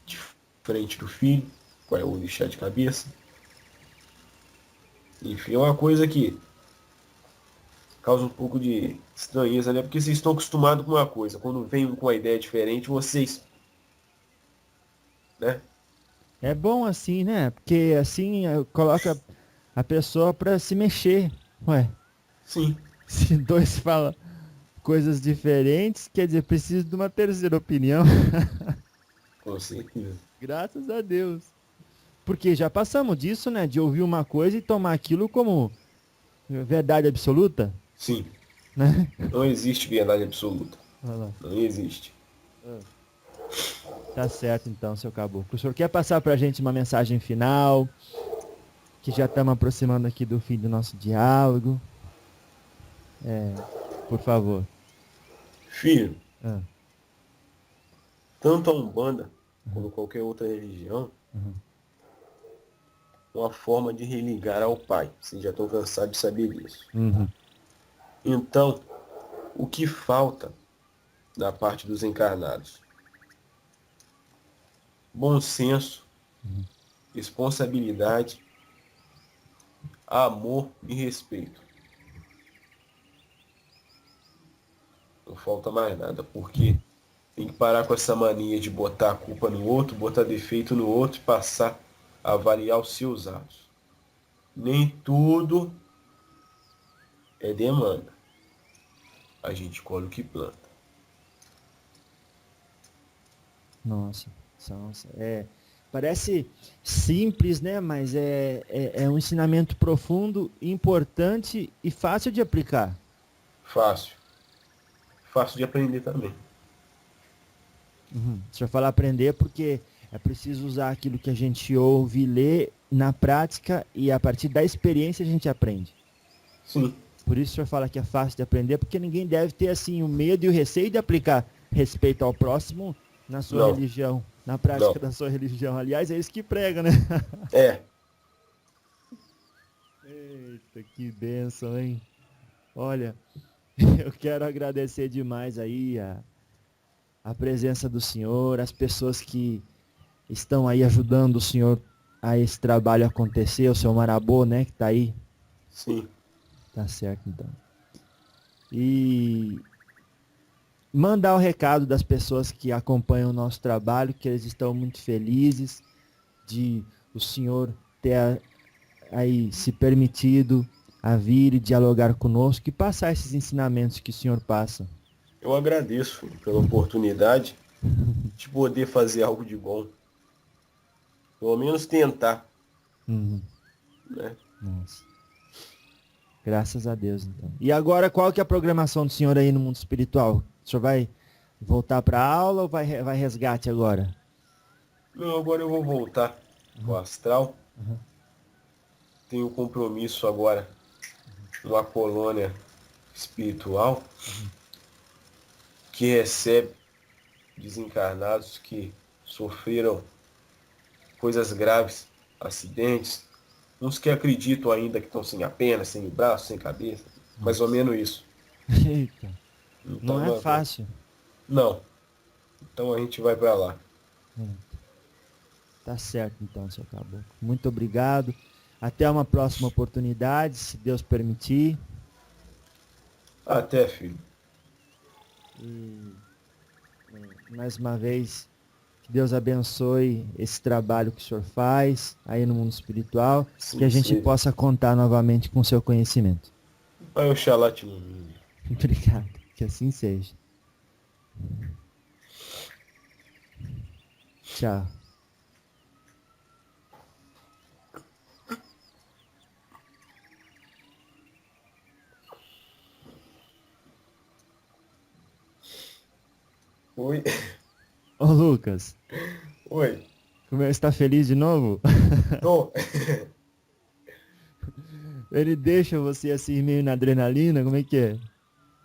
de frente do filho, qual é o orixá de cabeça. Enfim, é uma coisa que causa um pouco de estranheza, né? Porque vocês estão acostumados com uma coisa. Quando vem um com uma ideia diferente, vocês, né?
É bom assim, né? Porque assim coloca a pessoa para se mexer. Ué,
Sim,
se dois falam coisas diferentes, quer dizer, preciso de uma terceira opinião.
com certeza.
Graças a Deus. Porque já passamos disso, né? De ouvir uma coisa e tomar aquilo como verdade absoluta,
Sim,
né?
não existe verdade absoluta.
Olha lá.
Não existe.
Tá certo então, seu Caboclo. O senhor quer passar pra gente uma mensagem final? Que já estamos aproximando aqui do fim do nosso diálogo. Por favor.
Filho,
Ah,
tanto a Umbanda como qualquer outra religião, uma forma de religar ao Pai. Vocês já estão cansados de saber disso.
uhum,
Então, o que falta da parte dos encarnados? Bom senso, responsabilidade, amor e respeito. Não falta mais nada, porque tem que parar com essa mania de botar a culpa no outro, botar defeito no outro e passar a avaliar os seus atos. Nem tudo é demanda. A gente colhe o que planta.
nossa, parece simples, né? Mas é um ensinamento profundo, importante e fácil de aplicar.
Fácil. Fácil de aprender também.
Uhum. O senhor fala aprender porque é preciso usar aquilo que a gente ouve, ler na prática e a partir da experiência a gente aprende.
Sim.
Por isso o senhor fala que é fácil de aprender, porque ninguém deve ter assim o medo e o receio de aplicar respeito ao próximo na sua
Não.
religião, na prática
Não.
da sua religião. Aliás, é isso que prega, né?
É.
Eita, que bênção, hein? Olha, eu quero agradecer demais aí a presença do senhor, as pessoas que estão aí ajudando o senhor a esse trabalho acontecer, o seu Marabô, né, que tá aí.
Sim.
Tá certo, então. E mandar o recado das pessoas que acompanham o nosso trabalho, que eles estão muito felizes de o senhor ter aí se permitido a vir e dialogar conosco e passar esses ensinamentos que o senhor passa.
Eu agradeço pela oportunidade de poder fazer algo de bom. Pelo menos tentar.
Uhum.
Né?
Nossa. Graças a Deus, então. E agora, qual que é a programação do senhor aí no mundo espiritual? O senhor vai voltar para a aula ou vai resgate agora?
Não, agora eu vou voltar pro astral.
Uhum.
Tenho compromisso agora numa colônia espiritual que recebe desencarnados que sofreram coisas graves, acidentes, uns que acreditam ainda que estão sem a perna, sem o braço, sem cabeça, mais ou menos isso.
Eita,
Então,
não é fácil.
Não. Então a gente vai para lá.
Tá certo então, seu Caboclo. Muito obrigado. Até uma próxima oportunidade, se Deus permitir.
Até, filho.
E mais uma vez, que Deus abençoe esse trabalho que o senhor faz aí no mundo espiritual,
Sim,
que a gente
sim.
possa contar novamente com o seu conhecimento.
Pai, Oxalá te ilumine.
Obrigado, que assim seja. Tchau.
Oi.
Ô Lucas,
Oi.
como é, está feliz de novo?
Tô.
Ele deixa você assim meio na adrenalina, como é que é?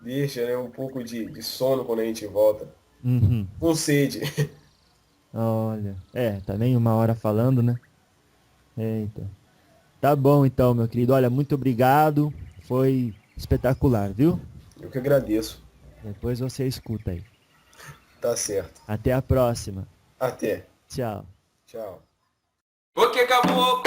Deixa, né? Um pouco de sono quando a gente volta.
Uhum.
Com sede.
Olha, também uma hora falando, né? Eita. Tá bom então, meu querido. Olha, muito obrigado. Foi espetacular, viu?
Eu que agradeço.
Depois você escuta aí.
Tá certo.
Até a próxima.
Até.
Tchau.
Tchau.
O que acabou?